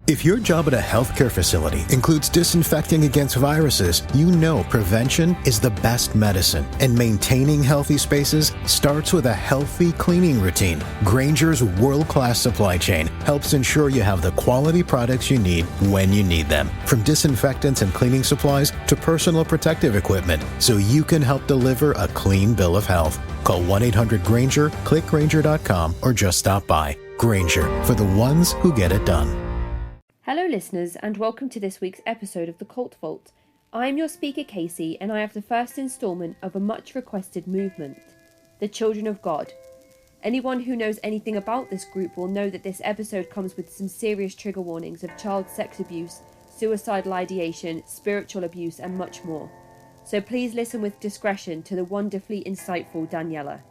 If your job at a healthcare facility includes disinfecting against viruses, you know prevention is the best medicine, and maintaining healthy spaces starts with a healthy cleaning routine. Grainger's world-class supply chain helps ensure you have the quality products you need when you need them, from disinfectants and cleaning supplies to personal protective equipment, so you can help deliver a clean bill of health. Call 1-800-GRAINGER, click Grainger.com, or just stop by. Grainger, for the ones who get it done. Hello listeners, and welcome to this week's episode of The Cult Vault. I am your speaker Casey, and I have the first instalment of a much requested movement, the Children of God. Anyone who knows anything about this group will know that this episode comes with some serious trigger warnings of child sex abuse, suicidal ideation, spiritual abuse, and much more. So please listen with discretion to the wonderfully insightful Daniella.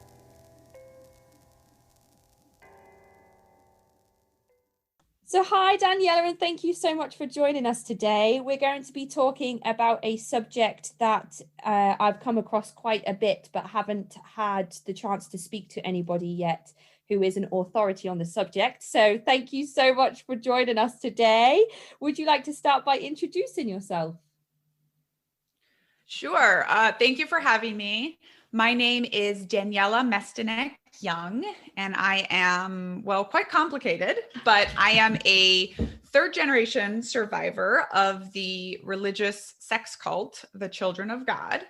So hi Daniella, and thank you so much for joining us today. We're going to be talking about a subject that I've come across quite a bit, but haven't had the chance to speak to anybody yet who is an authority on the subject. So thank you so much for joining us today. Would you like to start by introducing yourself? Sure. Thank you for having me. My name is Daniella Mestyanek Young, and I am, well, quite complicated, but I am a third generation survivor of the religious sex cult, the Children of God.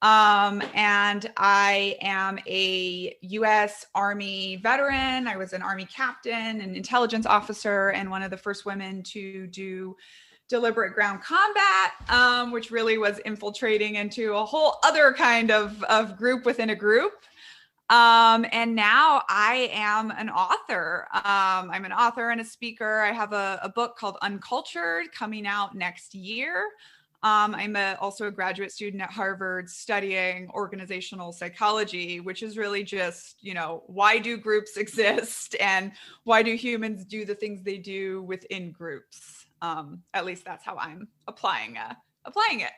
And I am a U.S. Army veteran. I was an Army captain, an intelligence officer, and one of the first women to do deliberate ground combat, which really was infiltrating into a whole other kind of group within a group. And now I am an author. I'm an author and a speaker. I have a book called Uncultured coming out next year. I'm also a graduate student at Harvard studying organizational psychology, which is really just, why do groups exist and why do humans do the things they do within groups? At least that's how I'm applying it.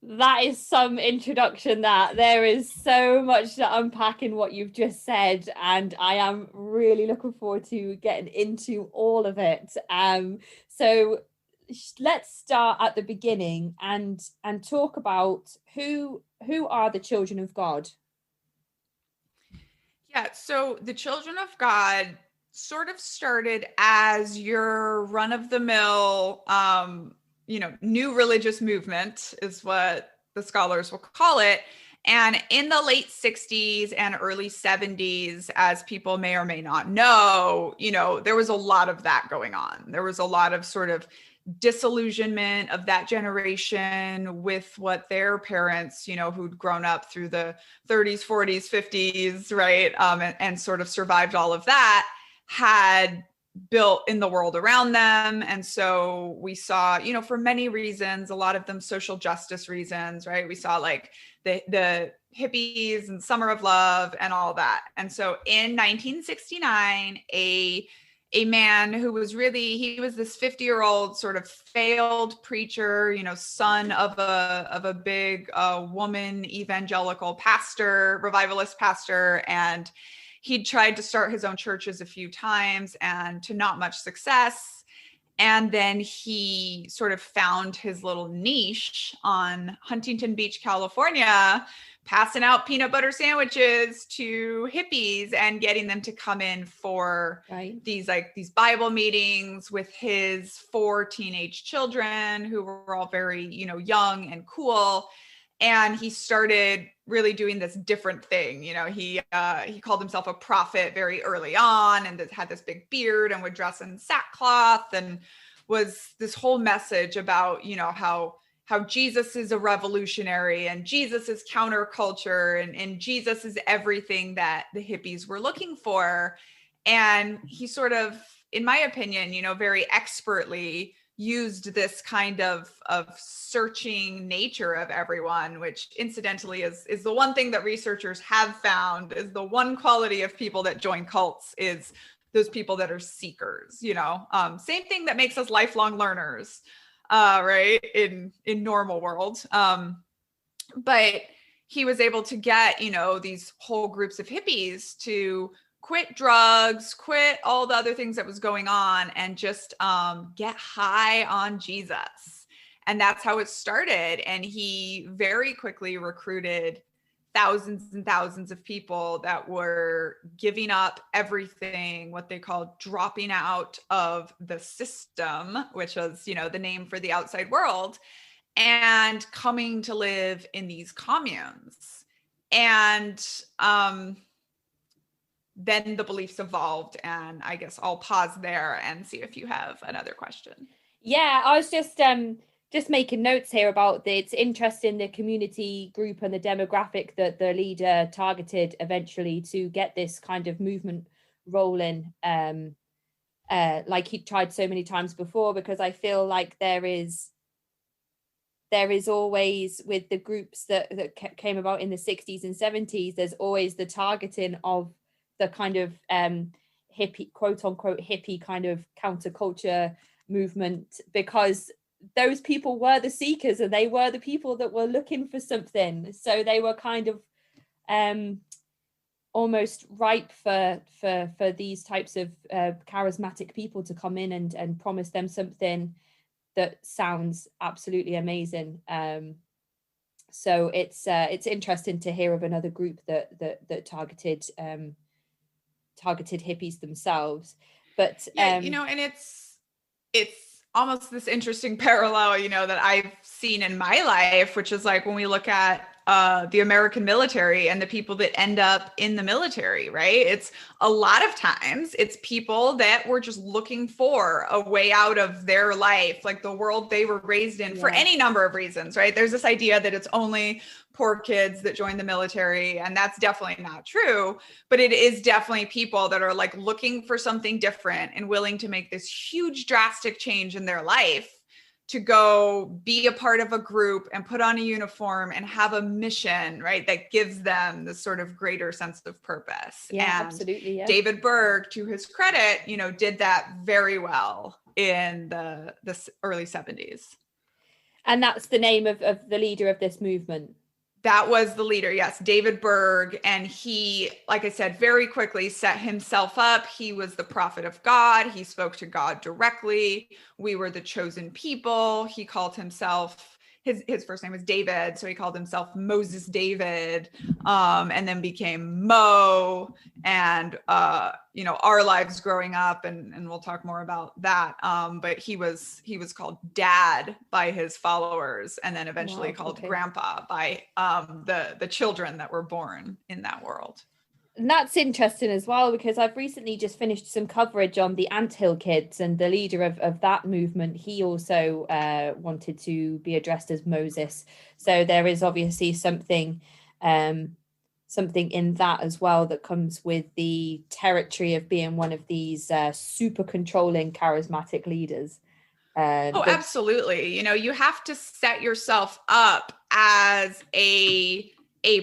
That is some introduction. That there is so much to unpack in what you've just said, and I am really looking forward to getting into all of it. So let's start at the beginning and talk about who are the Children of God. Yeah, so the Children of God sort of started as your run-of-the-mill, new religious movement is what the scholars will call it. And in the late 60s and early 70s, as people may or may not know, there was a lot of that going on. There was a lot of sort of disillusionment of that generation with what their parents, who'd grown up through the 30s, 40s, 50s, right? And sort of survived all of that, had built in the world around them. And so we saw, for many reasons, a lot of them social justice reasons, right? We saw like the hippies and Summer of Love and all that. And so in 1969, a man who was he was this 50-year-old sort of failed preacher, son of a big woman evangelical pastor, revivalist pastor, and he'd tried to start his own churches a few times and to not much success. And then he sort of found his little niche on Huntington Beach, California, passing out peanut butter sandwiches to hippies and getting them to come in for these Bible meetings with his 4 teenage children who were all very, young and cool. And he started really doing this different thing. He called himself a prophet very early on and had this big beard and would dress in sackcloth and was this whole message about, how Jesus is a revolutionary and Jesus is counterculture and Jesus is everything that the hippies were looking for. And he sort of, in my opinion, very expertly used this kind of searching nature of everyone, which incidentally is the one thing that researchers have found is the one quality of people that join cults is those people that are seekers, same thing that makes us lifelong learners, right, in normal world. But he was able to get, these whole groups of hippies to quit drugs, quit all the other things that was going on, and just get high on Jesus. And that's how it started. And he very quickly recruited thousands and thousands of people that were giving up everything, what they called dropping out of the system, which was, the name for the outside world, and coming to live in these communes. And then the beliefs evolved, and I guess I'll pause there and see if you have another question. Yeah, I was just making notes here about it's interesting, the community group and the demographic that the leader targeted eventually to get this kind of movement rolling, like he tried so many times before, because I feel like there is always, with the groups that came about in the 60s and 70s, there's always the targeting of the kind of hippie, quote unquote hippie kind of counterculture movement, because those people were the seekers and they were the people that were looking for something. So they were kind of almost ripe for these types of charismatic people to come in and promise them something that sounds absolutely amazing. So it's interesting to hear of another group that targeted hippies themselves. But and it's almost this interesting parallel, that I've seen in my life, which is like when we look at the American military and the people that end up in the military, right? It's a lot of times it's people that were just looking for a way out of their life, like the world they were raised in, for any number of reasons, right? There's this idea that it's only poor kids that join the military, and that's definitely not true, but it is definitely people that are like looking for something different and willing to make this huge drastic change in their life to go be a part of a group and put on a uniform and have a mission, right? That gives them this sort of greater sense of purpose. Yeah, and absolutely. Yeah. David Berg, to his credit, did that very well in the early 70s. And that's the name of the leader of this movement. That was the leader, yes, David Berg. And he, like I said, very quickly set himself up. He was the prophet of God. He spoke to God directly. We were the chosen people. He called himself, his first name was David, so he called himself Moses David, and then became Mo. And our lives growing up, and we'll talk more about that. But he was called Dad by his followers, and then eventually called Grandpa by the children that were born in that world. And that's interesting as well, because I've recently just finished some coverage on the Anthill Kids, and the leader of that movement, he also wanted to be addressed as Moses. So there is obviously something in that as well that comes with the territory of being one of these super controlling, charismatic leaders. Absolutely. You have to set yourself up as a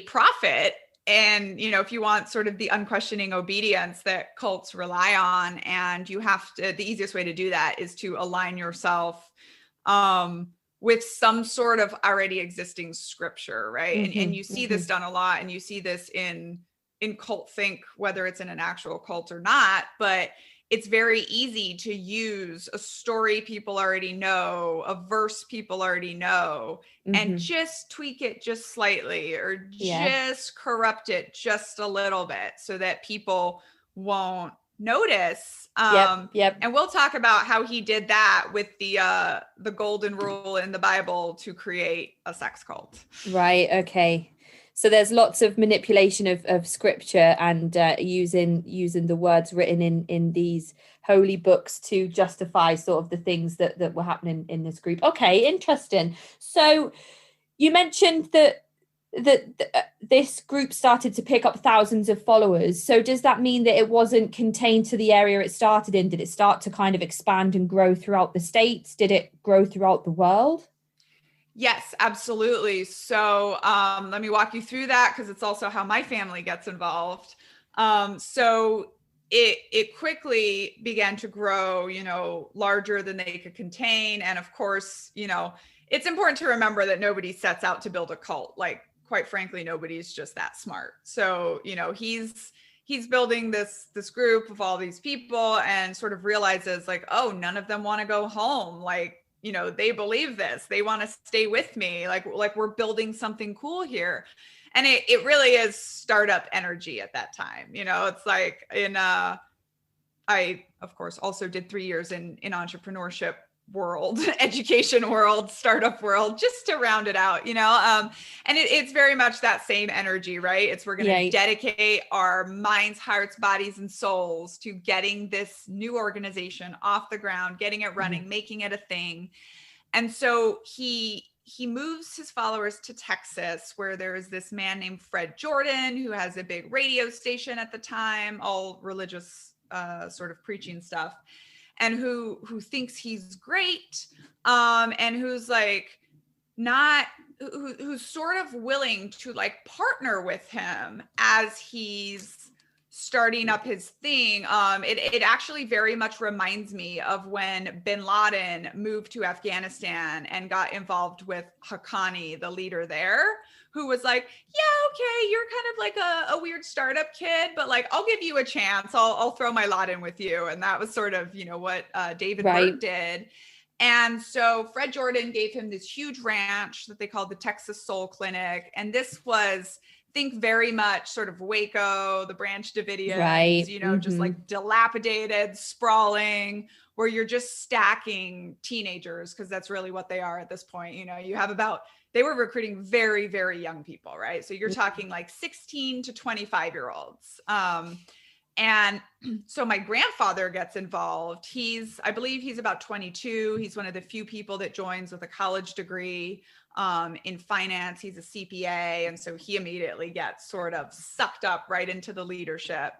prophet. And, if you want sort of the unquestioning obedience that cults rely on, and you have to, the easiest way to do that is to align yourself with some sort of already existing scripture, right? Mm-hmm, and you see this done a lot, and you see this in cult think, whether it's in an actual cult or not, but it's very easy to use a story people already know, a verse people already know, and just tweak it just slightly, or just corrupt it just a little bit so that people won't notice. Yep. And we'll talk about how he did that with the golden rule in the Bible to create a sex cult. Right. Okay. So there's lots of manipulation of scripture and using the words written in these holy books to justify sort of the things that were happening in this group. Okay, interesting. So you mentioned that this group started to pick up thousands of followers. So does that mean that it wasn't contained to the area it started in? Did it start to kind of expand and grow throughout the States? Did it grow throughout the world? Yes, absolutely. So let me walk you through that, because it's also how my family gets involved. So it quickly began to grow, larger than they could contain. And of course, it's important to remember that nobody sets out to build a cult. Like, quite frankly, nobody's just that smart. So, he's building this group of all these people and sort of realizes like, oh, none of them want to go home. Like, you know, they believe this, they want to stay with me. Like we're building something cool here. And it really is startup energy at that time. You know, it's like I, of course, also did 3 years in entrepreneurship world, education world, startup world, just to round it out, you know? And it's very much that same energy, right? It's we're going to dedicate our minds, hearts, bodies, and souls to getting this new organization off the ground, getting it running, making it a thing. And so he moves his followers to Texas, where there is this man named Fred Jordan, who has a big radio station at the time, all religious sort of preaching stuff, and who thinks he's great, and who's like who's sort of willing to like partner with him as he's starting up his thing. It actually very much reminds me of when bin Laden moved to Afghanistan and got involved with Haqqani, the leader there, who was like, yeah, okay, you're kind of like a weird startup kid, but like, I'll give you a chance. I'll throw my lot in with you. And that was sort of, you know, what David Berg did. And so Fred Jordan gave him this huge ranch that they called the Texas Soul Clinic. And this was, think very much sort of Waco, the Branch Davidians, you know, just like dilapidated, sprawling, where you're just stacking teenagers, because that's really what they are at this point. You know, you have they were recruiting very, very young people, right? So you're talking like 16 to 25-year-olds. And so my grandfather gets involved. I believe he's about 22. He's one of the few people that joins with a college degree in finance. He's a CPA. And so he immediately gets sort of sucked up right into the leadership.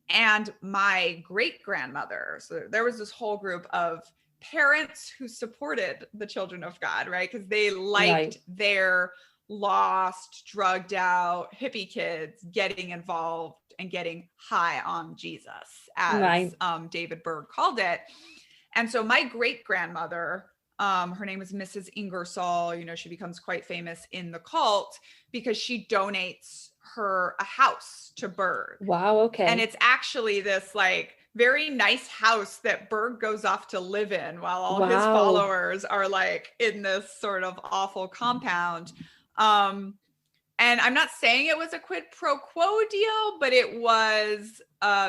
And my great grandmother, so there was this whole group of parents who supported the Children of God, right? Because they liked their lost, drugged out hippie kids getting involved and getting high on Jesus, as David Berg called it. And so my great grandmother, her name is Mrs. Ingersoll, you know, she becomes quite famous in the cult because she donates a house to Berg. Wow. Okay. And it's actually this like very nice house that Berg goes off to live in while all his followers are like in this sort of awful compound. And I'm not saying it was a quid pro quo deal, but it was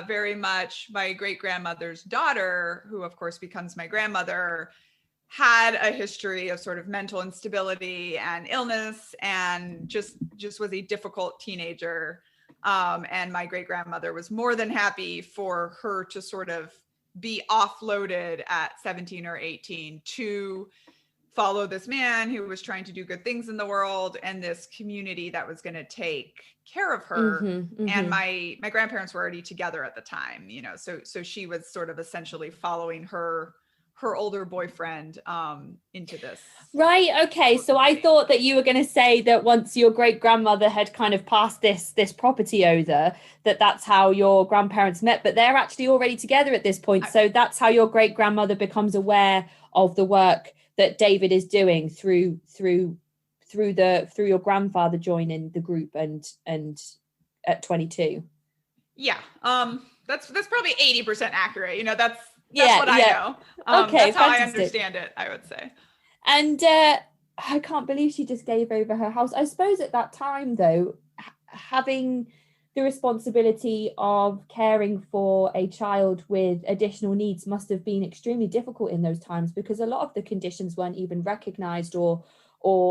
very much my great grandmother's daughter, who of course becomes my grandmother, had a history of sort of mental instability and illness, and just was a difficult teenager. And my great grandmother was more than happy for her to sort of be offloaded at 17 or 18 to follow this man who was trying to do good things in the world, and this community that was going to take care of her. And my grandparents were already together at the time, you know, so she was sort of essentially following her older boyfriend into this. Right. Okay. So I thought that you were going to say that once your great grandmother had kind of passed this property over, that's how your grandparents met, but they're actually already together at this point. So that's how your great grandmother becomes aware of the work that David is doing through your grandfather joining the group and at 22. Yeah. That's probably 80% accurate. You know, that's what I know. Okay, that's how fantastic. I understand it, I would say. And I can't believe she just gave over her house. I suppose at that time, though, having the responsibility of caring for a child with additional needs must have been extremely difficult in those times, because a lot of the conditions weren't even recognized, or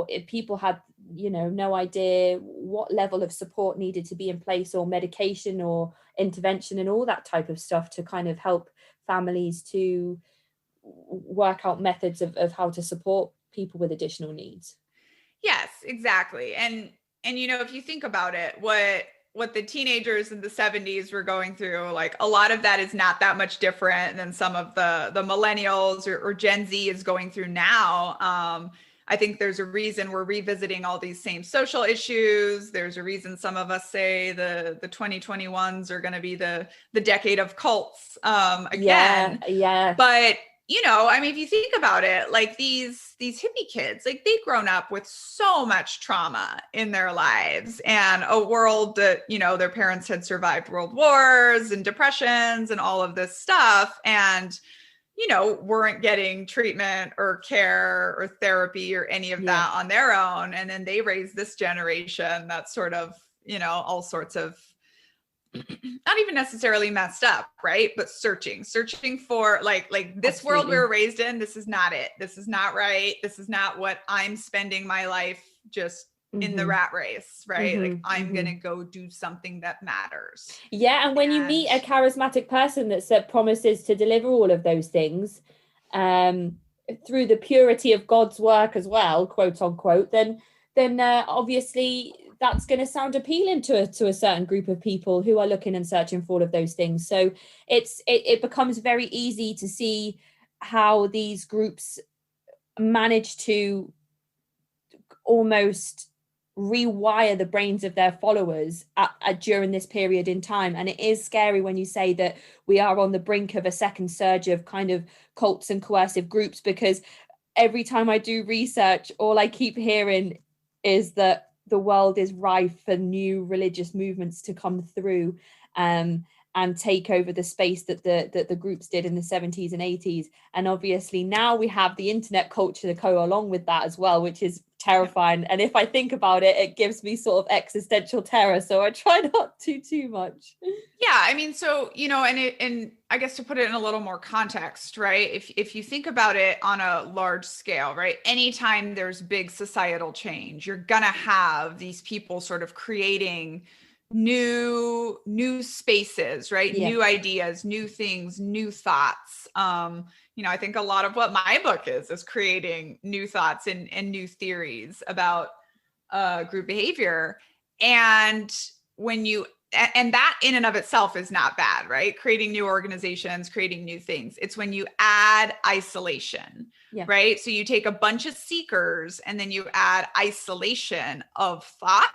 if people had, you know, no idea what level of support needed to be in place, or medication or intervention and all that type of stuff to kind of help families to work out methods of how to support people with additional needs. Yes, exactly. And you know, if you think about it, what the teenagers in the 70s were going through, like a lot of that is not that much different than some of the millennials or Gen Z is going through now. I think there's a reason we're revisiting all these same social issues. There's a reason some of us say the 2021s are going to be the decade of cults again. Yeah. But I mean, if you think about it, like these hippie kids, like they've grown up with so much trauma in their lives and a world that, their parents had survived world wars and depressions and all of this stuff. And, weren't getting treatment or care or therapy or any of that on their own. And then they raised this generation that's sort of, all sorts of not even necessarily messed up, right? But searching for like this Absolutely. world we were raised in. This is not it. This is not right. This is not what I'm spending my life just in the rat race, right? Like I'm going to go do something that matters. Yeah. And when you meet a charismatic person that promises to deliver all of those things through the purity of God's work as well, quote unquote, then obviously that's going to sound appealing to a certain group of people who are looking and searching for all of those things. So it becomes very easy to see how these groups manage to almost rewire the brains of their followers during this period in time. And it is scary when you say that we are on the brink of a second surge of kind of cults and coercive groups, because every time I do research, all I keep hearing is that the world is rife for new religious movements to come through and take over the space that the groups did in the 70s and 80s. And obviously now we have the internet culture to go along with that as well, which is terrifying. And if I think about it, it gives me sort of existential terror. So I try not to too much. Yeah. I mean, so, and I guess to put it in a little more context, right? If you think about it on a large scale, right? Anytime there's big societal change, you're going to have these people sort of creating new spaces, right? New ideas, new things, new thoughts. I think a lot of what my book is creating new thoughts and new theories about group behavior. And and that in and of itself is not bad, right? Creating new organizations, creating new things. It's when you add isolation, right? So you take a bunch of seekers and then you add isolation of thought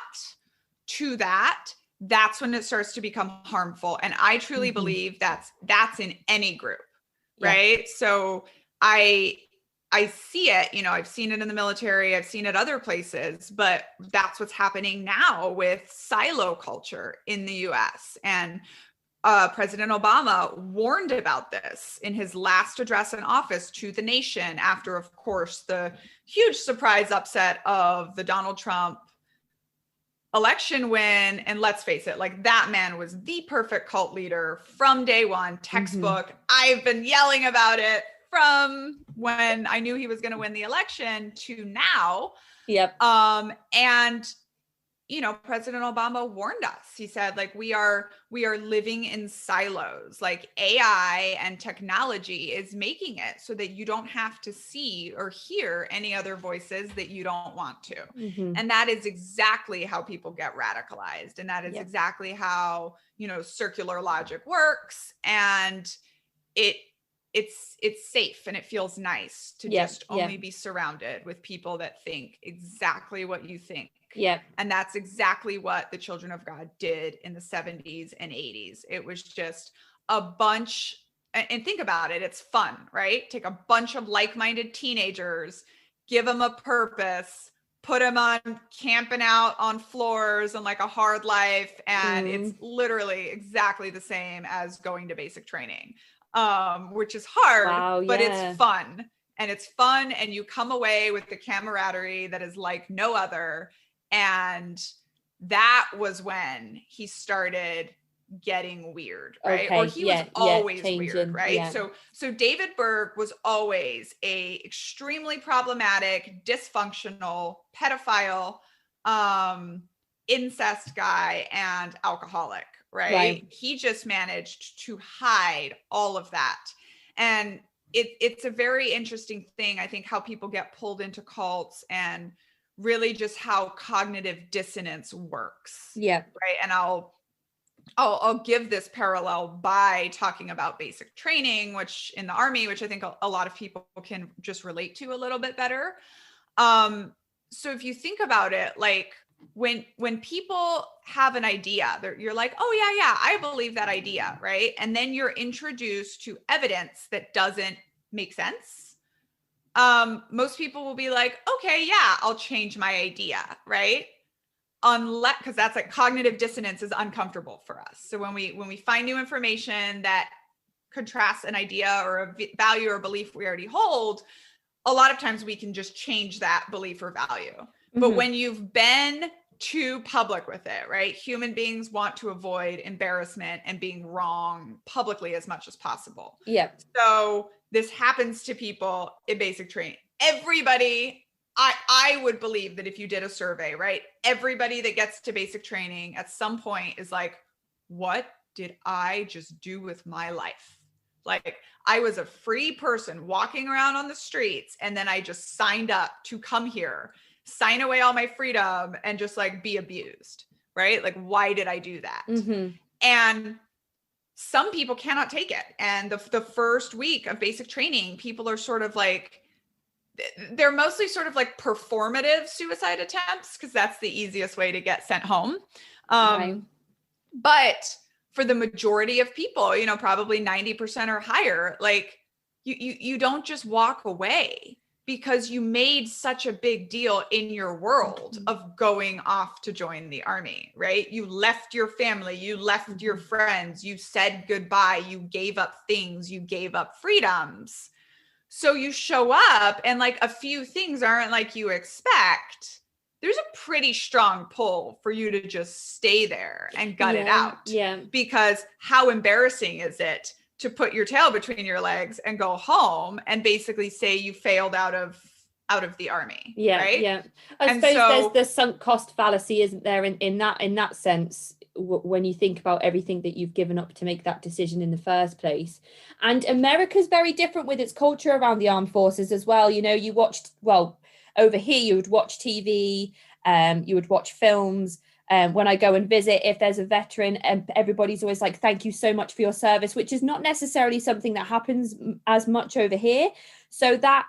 to that. That's when it starts to become harmful. And I truly believe that's in any group, right? So I see it, I've seen it in the military, I've seen it other places, but that's what's happening now with silo culture in the US. And President Obama warned about this in his last address in office to the nation after, of course, the huge surprise upset of the Donald Trump election win. And let's face it, like that man was the perfect cult leader from day one, textbook. I've been yelling about it from when I knew he was going to win the election to now. And President Obama warned us. He said, like, we are living in silos. Like AI and technology is making it so that you don't have to see or hear any other voices that you don't want to. And that is exactly how people get radicalized. And that is exactly how, circular logic works. And it's safe and it feels nice to just only be surrounded with people that think exactly what you think. And that's exactly what the Children of God did in the 70s and 80s. It was just a bunch, and think about it, it's fun, right? Take a bunch of like-minded teenagers, give them a purpose, put them on camping out on floors and like a hard life. And it's literally exactly the same as going to basic training, which is hard, but it's fun. And it's fun. And you come away with the camaraderie that is like no other. And that was when he started getting weird, right? Or he was always weird, right? So David Berg was always a extremely problematic, dysfunctional, pedophile, incest guy and alcoholic, right? He just managed to hide all of that. And it's a very interesting thing, I think, how people get pulled into cults and really just how cognitive dissonance works. Right. And I'll give this parallel by talking about basic training, which in the Army, which I think a lot of people can just relate to a little bit better. So if you think about it, like when people have an idea, you're like, oh yeah, I believe that idea, right? And then you're introduced to evidence that doesn't make sense, most people will be like, okay, yeah, I'll change my idea, right? Unless, because that's like cognitive dissonance is uncomfortable for us. So when we find new information that contrasts an idea or a value or belief we already hold, a lot of times we can just change that belief or value. Mm-hmm. But when you've been too public with it, right? Human beings want to avoid embarrassment and being wrong publicly as much as possible. Yeah. So this happens to people in basic training. Everybody, I would believe that if you did a survey, right? Everybody that gets to basic training at some point is like, what did I just do with my life? Like, I was a free person walking around on the streets, and then I just signed up to come here, sign away all my freedom, and just like be abused, right? Like, why did I do that? Mm-hmm. And some people cannot take it. And the first week of basic training, people are sort of like, they're mostly sort of like performative suicide attempts, because that's the easiest way to get sent home. Right. But for the majority of people, you know, probably 90% or higher, like you don't just walk away because you made such a big deal in your world of going off to join the army, right? You left your family, you left your friends, you said goodbye, you gave up things, you gave up freedoms. So you show up and like a few things aren't like you expect. There's a pretty strong pull for you to just stay there and gut it out. Yeah. Because how embarrassing is it to put your tail between your legs and go home and basically say you failed out of the army? Yeah. Right? Yeah. I suppose there's the sunk cost fallacy, isn't there, in that sense, when you think about everything that you've given up to make that decision in the first place. And America's very different with its culture around the armed forces as well. You know, you watched, over here, you would watch TV, you would watch films. When I go and visit, if there's a veteran, everybody's always like, thank you so much for your service, which is not necessarily something that happens as much over here. So that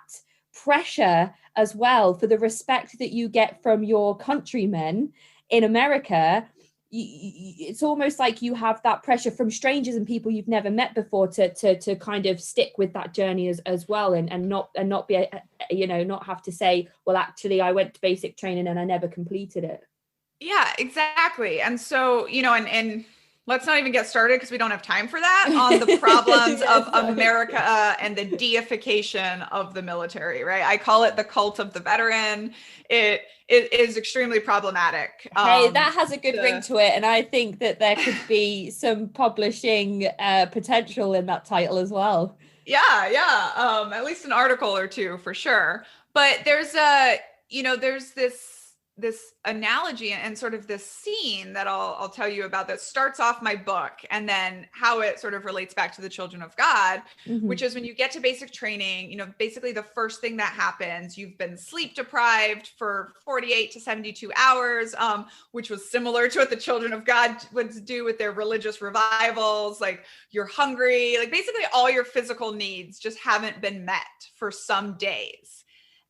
pressure as well for the respect that you get from your countrymen in America, it's almost like you have that pressure from strangers and people you've never met before to kind of stick with that journey as well, and not be, you know, not have to say, well, actually I went to basic training and I never completed it. Yeah, exactly. And so, you know, and let's not even get started, because we don't have time for that, on the problems of America and the deification of the military, right? I call it the cult of the veteran. It is extremely problematic. Hey, that has a good ring to it. And I think that there could be some publishing potential in that title as well. Yeah. At least an article or two for sure. But there's this analogy and sort of this scene that I'll tell you about that starts off my book, and then how it sort of relates back to the children of God, which is when you get to basic training, you know, basically the first thing that happens, you've been sleep deprived for 48 to 72 hours, which was similar to what the children of God would do with their religious revivals. Like, you're hungry, like basically all your physical needs just haven't been met for some days.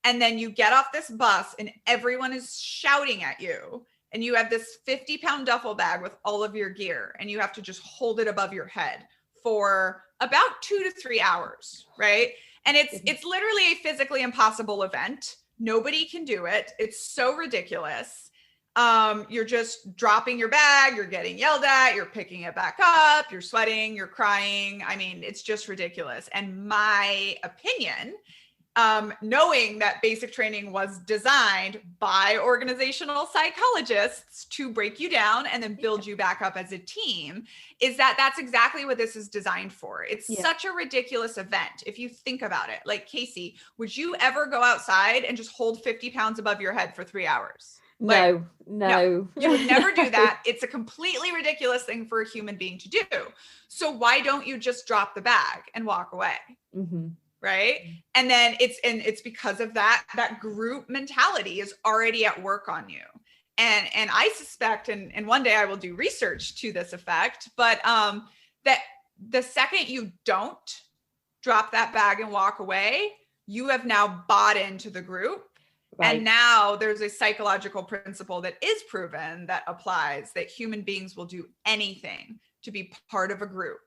And then you get off this bus and everyone is shouting at you, and you have this 50-pound duffel bag with all of your gear, and you have to just hold it above your head for about 2 to 3 hours, right? And it's literally a physically impossible event. Nobody can do it. It's so ridiculous. You're just dropping your bag, you're getting yelled at, you're picking it back up, you're sweating, you're crying. I mean, it's just ridiculous. And my opinion, knowing that basic training was designed by organizational psychologists to break you down and then build you back up as a team, is that that's exactly what this is designed for. It's such a ridiculous event. If you think about it, like, Casey, would you ever go outside and just hold 50 pounds above your head for 3 hours? No. You would never do that. It's a completely ridiculous thing for a human being to do. So why don't you just drop the bag and walk away? Mm-hmm. Right. And then it's because of that group mentality is already at work on you. And I suspect, and one day I will do research to this effect, but that the second you don't drop that bag and walk away, you have now bought into the group. Right. And now there's a psychological principle that is proven that applies, that human beings will do anything to be part of a group,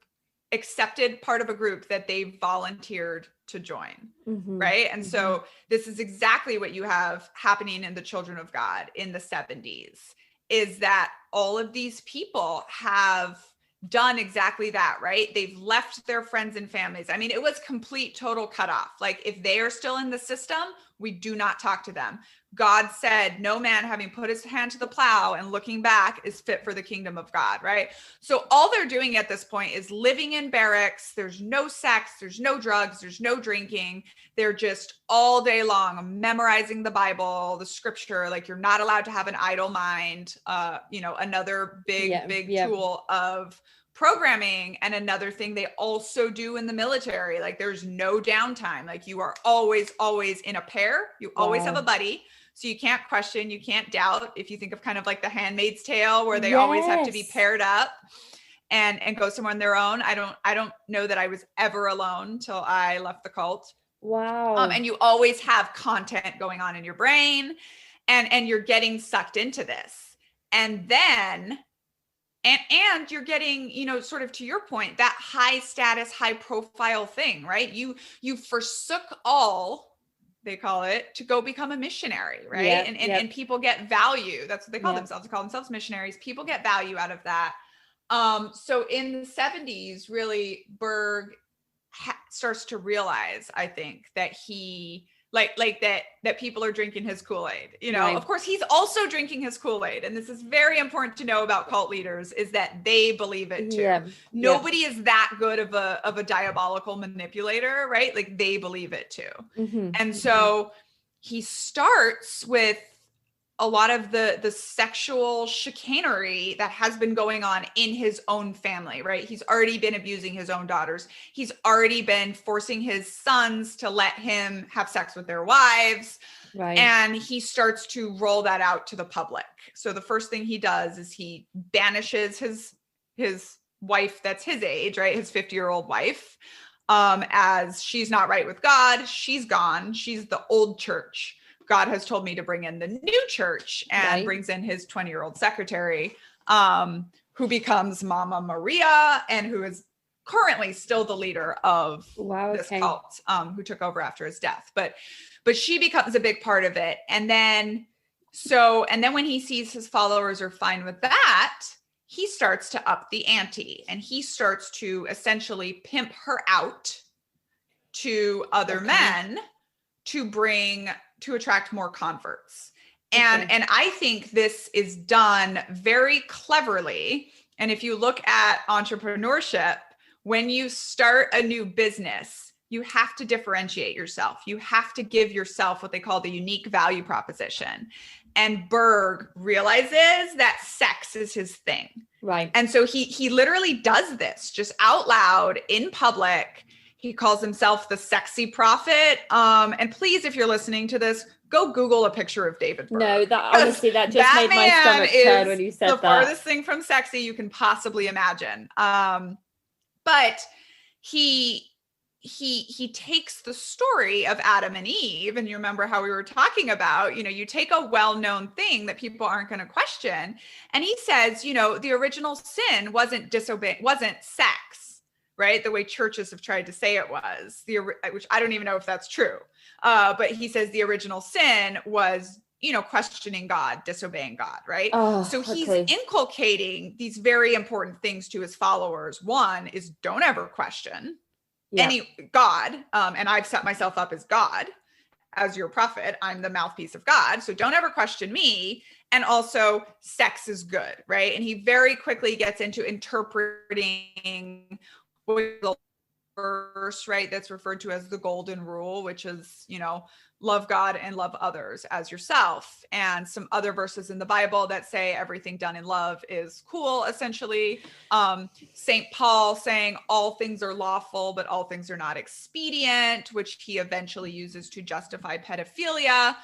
accepted part of a group that they volunteered to join. Mm-hmm. Right. And Mm-hmm. so this is exactly what you have happening in the children of God in the 70s, is that all of these people have done exactly that, right? They've left their friends and families. I mean, it was complete, total cutoff. Like, if they are still in the system, we do not talk to them. God said, no man having put his hand to the plow and looking back is fit for the kingdom of God, right? So all they're doing at this point is living in barracks. There's no sex, there's no drugs, there's no drinking. They're just all day long memorizing the Bible, the scripture. Like, you're not allowed to have an idle mind. Another big tool of programming. And another thing they also do in the military, like, there's no downtime. Like, you are always in a pair. You always have a buddy. So you can't question, you can't doubt. If you think of kind of like The Handmaid's Tale, where they always have to be paired up and go somewhere on their own. I don't know that I was ever alone till I left the cult. Wow. And you always have content going on in your brain, and you're getting sucked into this. And then and you're getting, sort of to your point, that high status, high profile thing, right? You forsook all, they call it, to go become a missionary, right? And people get value. That's what they call themselves. They call themselves missionaries. People get value out of that. So in the 70s, really, Berg starts to realize, I think, that he like that people are drinking his Kool-Aid. Right. Of course, he's also drinking his Kool-Aid. And this is very important to know about cult leaders, is that they believe it too. Yeah. Nobody is that good of a diabolical manipulator, right? Like, they believe it too. Mm-hmm. And so he starts with a lot of the sexual chicanery that has been going on in his own family, right? He's already been abusing his own daughters. He's already been forcing his sons to let him have sex with their wives. Right. And he starts to roll that out to the public. So the first thing he does is he banishes his wife that's his age, right? His 50-year-old wife, as she's not right with God. She's gone. She's the old church. God has told me to bring in the new church, and brings in his 20-year-old secretary, who becomes Mama Maria, and who is currently still the leader of this cult, who took over after his death. But she becomes a big part of it. And then when he sees his followers are fine with that, he starts to up the ante, and he starts to essentially pimp her out to other men to attract more converts. And I think this is done very cleverly. And if you look at entrepreneurship, when you start a new business, you have to differentiate yourself. You have to give yourself what they call the unique value proposition. And Berg realizes that sex is his thing. Right. And so he literally does this just out loud in public. He calls himself the sexy prophet. And please, if you're listening to this, go Google a picture of David Berg. No, that honestly, that just made my stomach turn when you said that. The farthest thing from sexy you can possibly imagine. But he takes the story of Adam and Eve, and you remember how we were talking about, you take a well-known thing that people aren't going to question, and he says, the original sin wasn't sex, right? The way churches have tried to say it was, which I don't even know if that's true. But he says the original sin was, questioning God, disobeying God, right? So he's inculcating these very important things to his followers. One is, don't ever question any God. And I've set myself up as God, as your prophet. I'm the mouthpiece of God. So don't ever question me. And also, sex is good, right? And he very quickly gets into interpreting the verse, right, that's referred to as the golden rule, which is, love God and love others as yourself. And some other verses in the Bible that say everything done in love is cool, essentially. St. Paul saying all things are lawful, but all things are not expedient, which he eventually uses to justify pedophilia.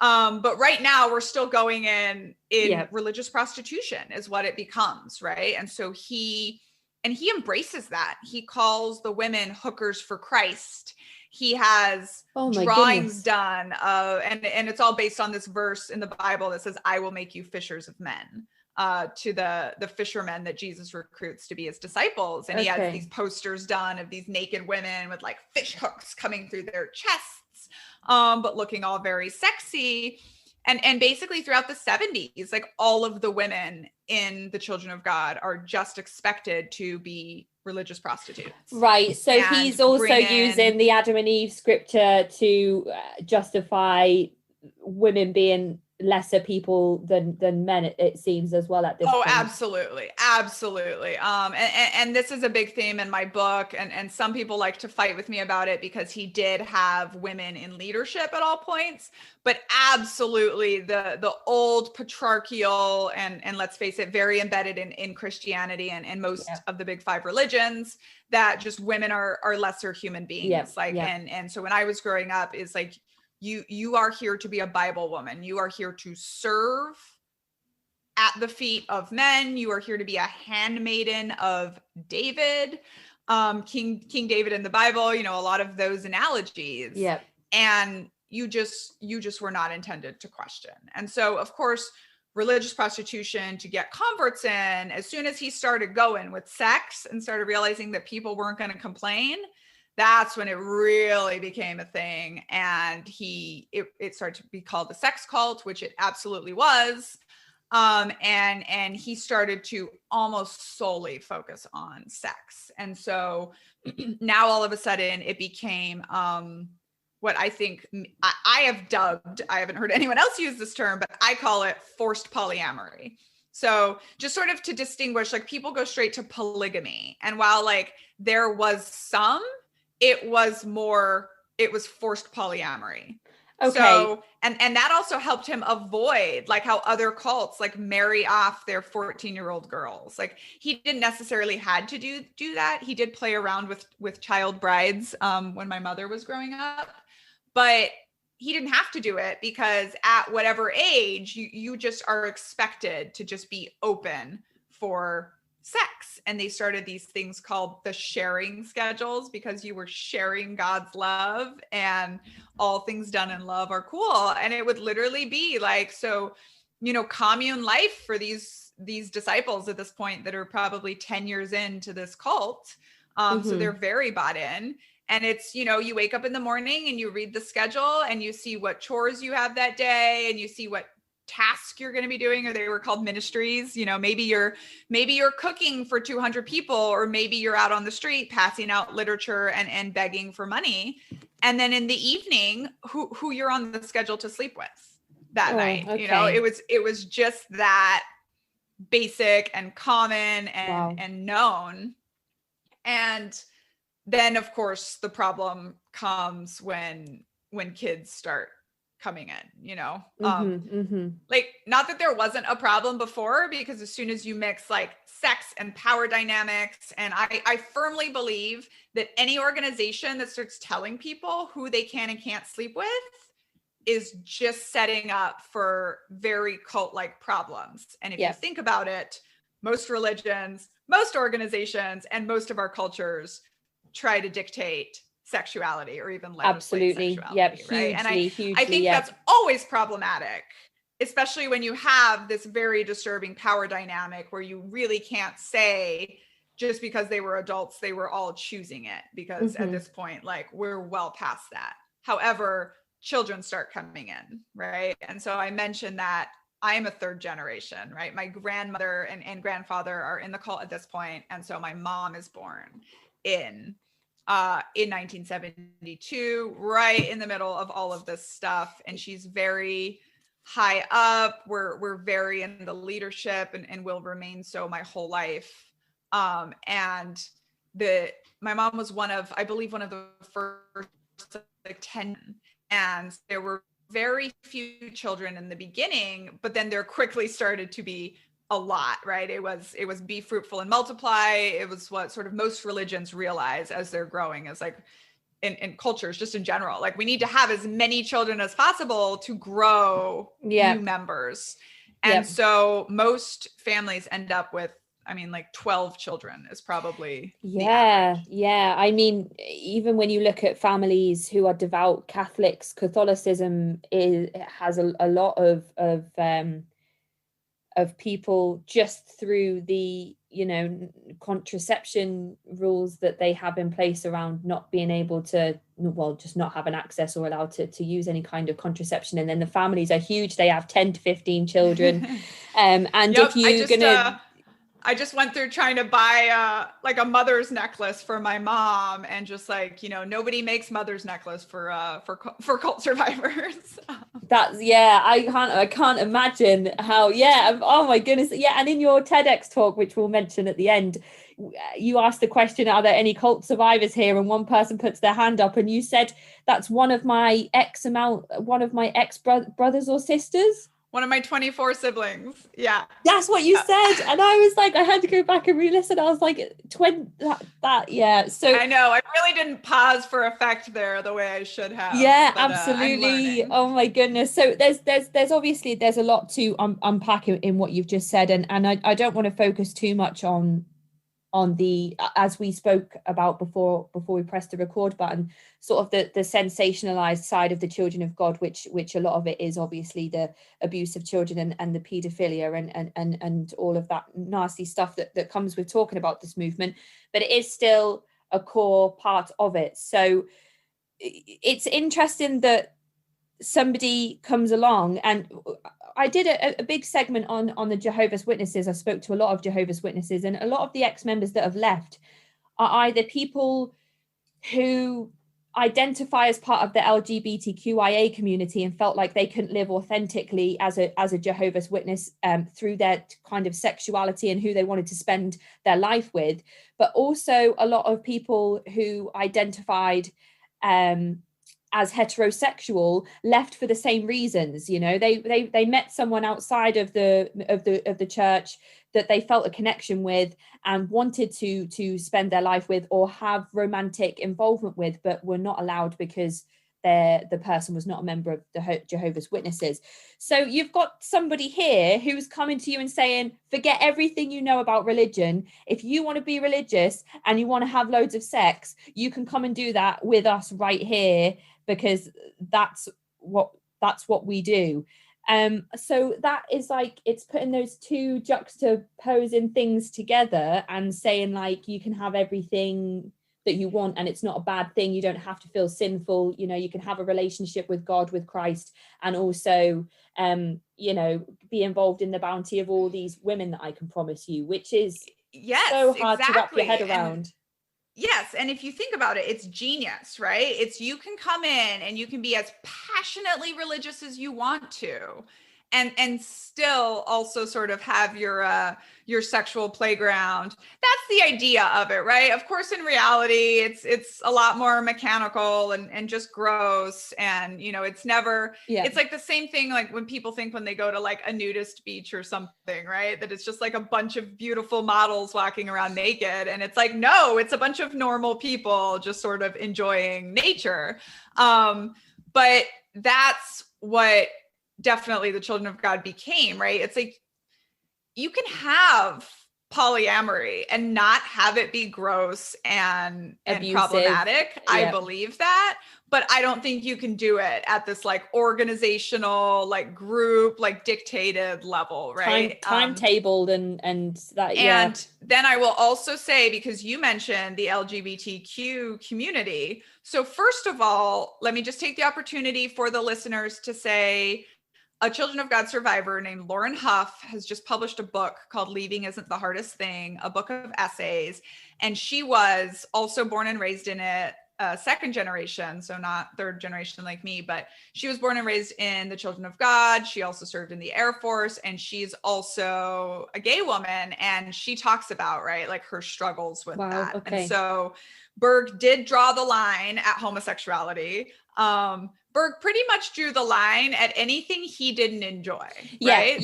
But right now we're still going in religious prostitution is what it becomes, right? And so he embraces that. He calls the women hookers for Christ. He has drawings done, and it's all based on this verse in the Bible that says, I will make you fishers of men. to the fishermen that Jesus recruits to be his disciples. And he has these posters done of these naked women with like fish hooks coming through their chests, but looking all very sexy. And basically throughout the 70s, like all of the women in the Children of God are just expected to be religious prostitutes. Right. So he's also using the Adam and Eve scripture to justify women being lesser people than men, it seems, as well at this point. Absolutely. And this is a big theme in my book, and some people like to fight with me about it because he did have women in leadership at all points, but absolutely the old patriarchal and let's face it, very embedded in Christianity and most of the big five religions, that just women are lesser human beings. And so when I was growing up, is like, you are here to be a Bible woman. You are here to serve at the feet of men. You are here to be a handmaiden of David, King David in the Bible, a lot of those analogies. Yeah. And you just were not intended to question. And so, of course, religious prostitution to get converts in, as soon as he started going with sex and started realizing that people weren't going to complain, that's when it really became a thing. And it started to be called the sex cult, which it absolutely was. And he started to almost solely focus on sex. And so now all of a sudden it became, what I think I have dubbed, I haven't heard anyone else use this term, but I call it forced polyamory. So just sort of to distinguish, like people go straight to polygamy. And while like there was some, it was forced polyamory. Okay. So, and that also helped him avoid like how other cults like marry off their 14-year-old girls. Like he didn't necessarily had to do that. He did play around with child brides when my mother was growing up, but he didn't have to do it because at whatever age you just are expected to just be open for sex. And they started these things called the sharing schedules because you were sharing God's love, and all things done in love are cool. And it would literally be like, so, commune life for these disciples at this point that are probably 10 years into this cult. So they're very bought in. And it's, you wake up in the morning and you read the schedule and you see what chores you have that day and you see what task you're going to be doing, or they were called ministries. Maybe you're cooking for 200 people, or maybe you're out on the street passing out literature and begging for money. And then in the evening, who you're on the schedule to sleep with that night. Okay. It was just that basic and common and known. And then of course the problem comes when kids start coming in, like, not that there wasn't a problem before, because as soon as you mix like sex and power dynamics, and I firmly believe that any organization that starts telling people who they can and can't sleep with is just setting up for very cult-like problems. And if you think about it, most religions, most organizations, and most of our cultures try to dictate sexuality or even legislate sexuality, right? And I think that's always problematic, especially when you have this very disturbing power dynamic where you really can't say just because they were adults, they were all choosing it, because at this point, like, we're well past that. However, children start coming in, right? And so I mentioned that I'm a third generation, right? My grandmother and grandfather are in the cult at this point. And so my mom is born in 1972, right in the middle of all of this stuff. And she's very high up. We're very in the leadership and will remain so my whole life. And my mom was I believe one of the first like 10, and there were very few children in the beginning, but then there quickly started to be a lot, right? It was be fruitful and multiply. It was what sort of most religions realize as they're growing, as like in cultures just in general, like we need to have as many children as possible to grow new members. And so most families end up with, like 12 children is probably the average. I mean, even when you look at families who are devout Catholics, Catholicism has a lot of of people just through the, contraception rules that they have in place around not being able to, well, just not having access or allowed to use any kind of contraception. And then the families are huge. They have 10 to 15 children. And yep, if you're I just went through trying to buy like a mother's necklace for my mom, and just like, nobody makes mother's necklace for cult survivors. I can't imagine how, oh my goodness. Yeah. And in your TEDx talk, which we'll mention at the end, you asked the question, are there any cult survivors here? And one person puts their hand up and you said, that's one of my ex brothers or sisters. One of my 24 siblings. Yeah. That's what you said. And I was like, I had to go back and re-listen. I was like, yeah. So I know, I really didn't pause for effect there the way I should have. Yeah, but, absolutely. Oh my goodness. So there's obviously, there's a lot to unpack in what you've just said. And I don't want to focus too much on the, as we spoke about before we pressed the record button, sort of the sensationalized side of the children of God, which a lot of it is obviously the abuse of children and the paedophilia and all of that nasty stuff that comes with talking about this movement, but it is still a core part of it. So it's interesting that somebody comes along, and I did a big segment on the Jehovah's Witnesses. I spoke to a lot of Jehovah's Witnesses, and a lot of the ex-members that have left are either people who identify as part of the LGBTQIA community and felt like they couldn't live authentically as a Jehovah's Witness through their kind of sexuality and who they wanted to spend their life with, but also a lot of people who identified as heterosexual, left for the same reasons. They met someone outside of the church that they felt a connection with and wanted to spend their life with or have romantic involvement with, but were not allowed because the person was not a member of the Jehovah's Witnesses. So you've got somebody here who's coming to you and saying, forget everything you know about religion. If you want to be religious and you want to have loads of sex, you can come and do that with us right here, because that's what we do. So that is like, it's putting those two juxtaposing things together and saying like, you can have everything that you want and it's not a bad thing. You don't have to feel sinful. You can have a relationship with God, with Christ, and also be involved in the bounty of all these women that I can promise you, which is so hard to wrap your head around. Yes. And if you think about it, it's genius, right? It's, you can come in and you can be as passionately religious as you want to, and still also sort of have your sexual playground. That's the idea of it, right? Of course, in reality, it's a lot more mechanical and just gross. And, it's never, it's like the same thing, like when people think when they go to like a nudist beach or something, right? That it's just like a bunch of beautiful models walking around naked. And it's like, no, it's a bunch of normal people just sort of enjoying nature. But that's what definitely the children of God became, right? It's like, you can have polyamory and not have it be gross and problematic. Yep. I believe that, but I don't think you can do it at this like organizational, like group, like dictated level, right? Timetabled and that. And then I will also say, because you mentioned the LGBTQ community. So first of all, let me just take the opportunity for the listeners to say, a Children of God survivor named Lauren Huff has just published a book called Leaving Isn't the Hardest Thing, a book of essays. And she was also born and raised in it, second generation, so not third generation like me, but she was born and raised in the Children of God. She also served in the Air Force, and she's also a gay woman. And she talks about, right, like her struggles with that. Okay. And so Berg did draw the line at homosexuality. Berg pretty much drew the line at anything he didn't enjoy, right?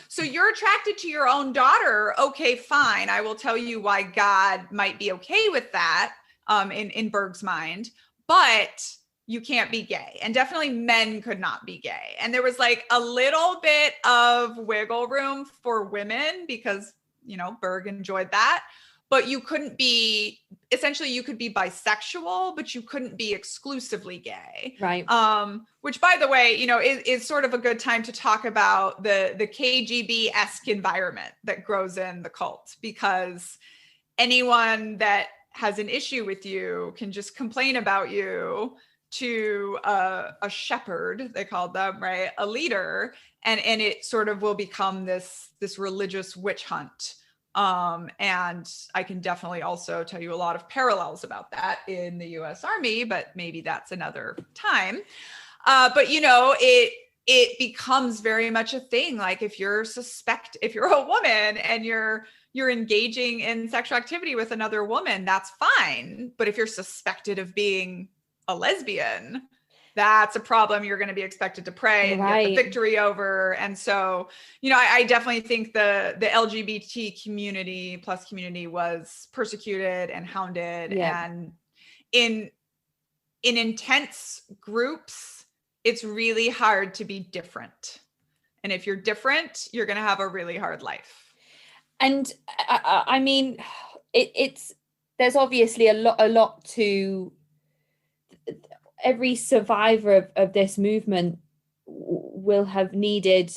So you're attracted to your own daughter. Okay, fine. I will tell you why God might be okay with that in Berg's mind, but you can't be gay. And definitely men could not be gay. And there was like a little bit of wiggle room for women because, Berg enjoyed that. but you couldn't be, essentially you could be bisexual, but you couldn't be exclusively gay. Right. Which, by the way, is sort of a good time to talk about the KGB-esque environment that grows in the cult, because anyone that has an issue with you can just complain about you to a shepherd, they called them, right? A leader. And it sort of will become this religious witch hunt. And I can definitely also tell you a lot of parallels about that in the US Army, but maybe that's another time. But it becomes very much a thing. Like if you're a woman and you're engaging in sexual activity with another woman, that's fine. But if you're suspected of being a lesbian, that's a problem you're going to be expected to pray and get the victory over. And so, I definitely think the LGBT community was persecuted and hounded. And in intense groups, it's really hard to be different. And if you're different, you're going to have a really hard life. And I mean, there's obviously a lot to every survivor of this movement will have needed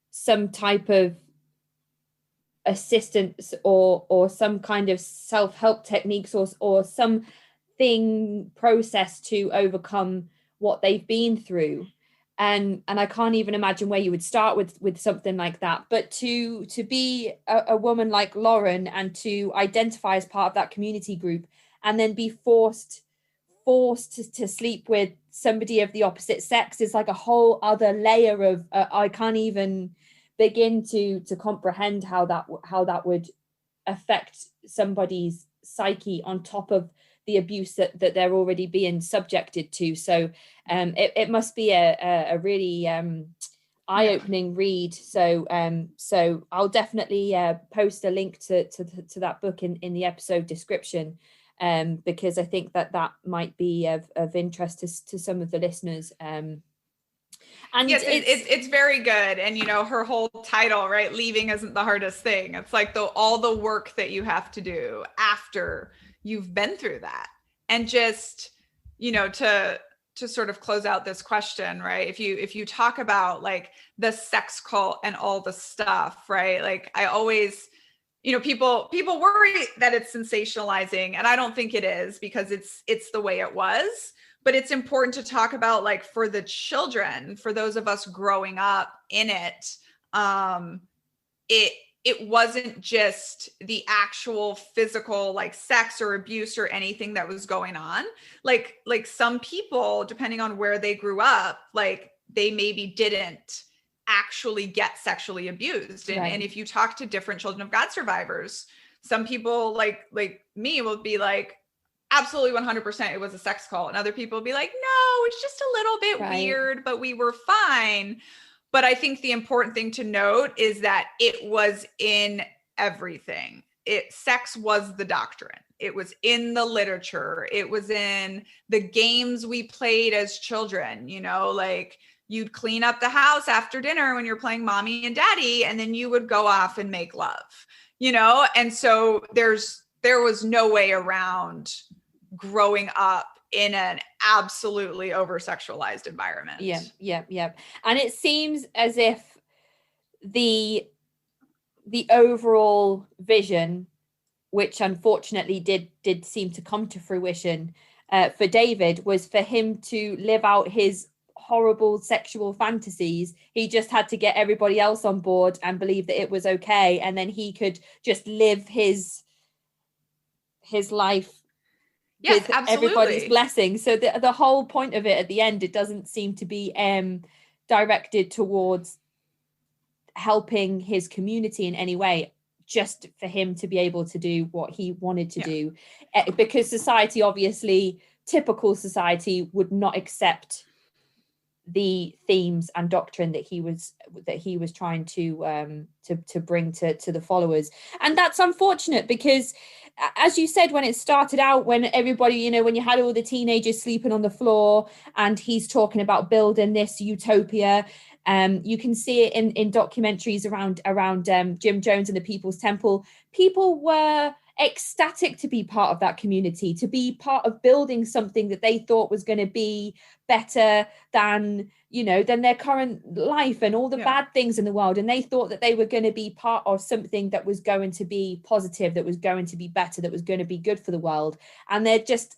some type of assistance or some kind of self-help techniques or something process to overcome what they've been through. And I can't even imagine where you would start with something like that. But to be a woman like Lauren and to identify as part of that community group and then be forced to sleep with somebody of the opposite sex is like a whole other layer of I can't even begin to comprehend how that would affect somebody's psyche on top of the abuse that they're already being subjected to. So it must be a really eye-opening read. So I'll definitely post a link to that book in the episode description. Because I think that might be of interest to some of the listeners. And yes, it's very good. And, her whole title, right? Leaving isn't the hardest thing. It's like all the work that you have to do after you've been through that. And just, to sort of close out this question, right? If you talk about like the sex cult and all the stuff, right? Like I always, people worry that it's sensationalizing, and I don't think it is, because it's the way it was. But it's important to talk about, like, for the children, for those of us growing up in it, it wasn't just the actual physical, like, sex or abuse or anything that was going on. Like some people, depending on where they grew up, like they maybe didn't actually get sexually abused. And if you talk to different Children of God survivors, some people like me will be like, absolutely 100% it was a sex cult. And other people will be like, no, it's just a little bit weird, but we were fine. But I think the important thing to note is that it was in everything. Sex was the doctrine. It was in the literature. It was in the games we played as children, like you'd clean up the house after dinner when you're playing mommy and daddy, and then you would go off and make love, And so there was no way around growing up in an absolutely over-sexualized environment. Yeah. And it seems as if the overall vision, which unfortunately did seem to come to fruition for David, was for him to live out his horrible sexual fantasies. He just had to get everybody else on board and believe that it was okay, and then he could just live his life with everybody's blessing. So the whole point of it at the end, it doesn't seem to be directed towards helping his community in any way, just for him to be able to do what he wanted to do, because society, obviously typical society, would not accept the themes and doctrine that he was trying to bring to the followers. And that's unfortunate, because as you said, when it started out, when everybody, when you had all the teenagers sleeping on the floor and he's talking about building this utopia, you can see it in documentaries around Jim Jones and the People's Temple. People were ecstatic to be part of that community, to be part of building something that they thought was going to be better than, you know, than their current life and all the bad things in the world. And they thought that they were going to be part of something that was going to be positive, that was going to be better, that was going to be good for the world. And there just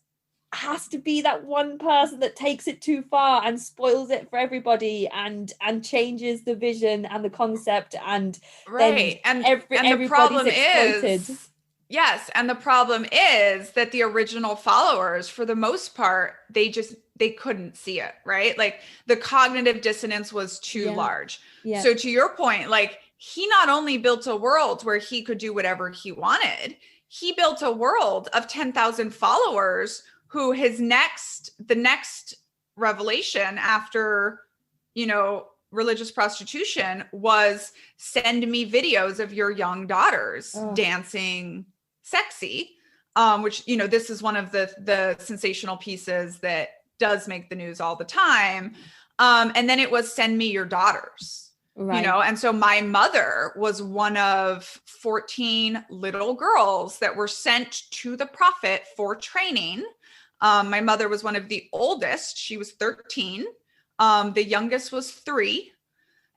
has to be that one person that takes it too far and spoils it for everybody and changes the vision and the concept, and right. then And the problem exploited. is, yes, and the problem is that the original followers, for the most part, they couldn't see it, right? Like the cognitive dissonance was too large. Yeah. So to your point, like he not only built a world where he could do whatever he wanted, he built a world of 10,000 followers who the next revelation after, you know, religious prostitution was send me videos of your young daughters dancing sexy, which, you know, this is one of the sensational pieces that does make the news all the time. And then it was send me your daughters. Right. You know, and so my mother was one of 14 little girls that were sent to the prophet for training. My mother was one of the oldest. She was 13. The youngest was 3.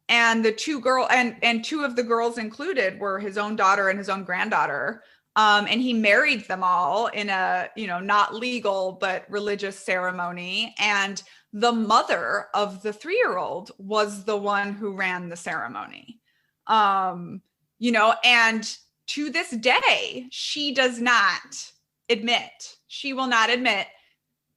And the two of the girls included were his own daughter and his own granddaughter. And he married them all in a, you know, not legal, but religious ceremony. And the mother of the 3-year-old was the one who ran the ceremony. You know, and to this day, she will not admit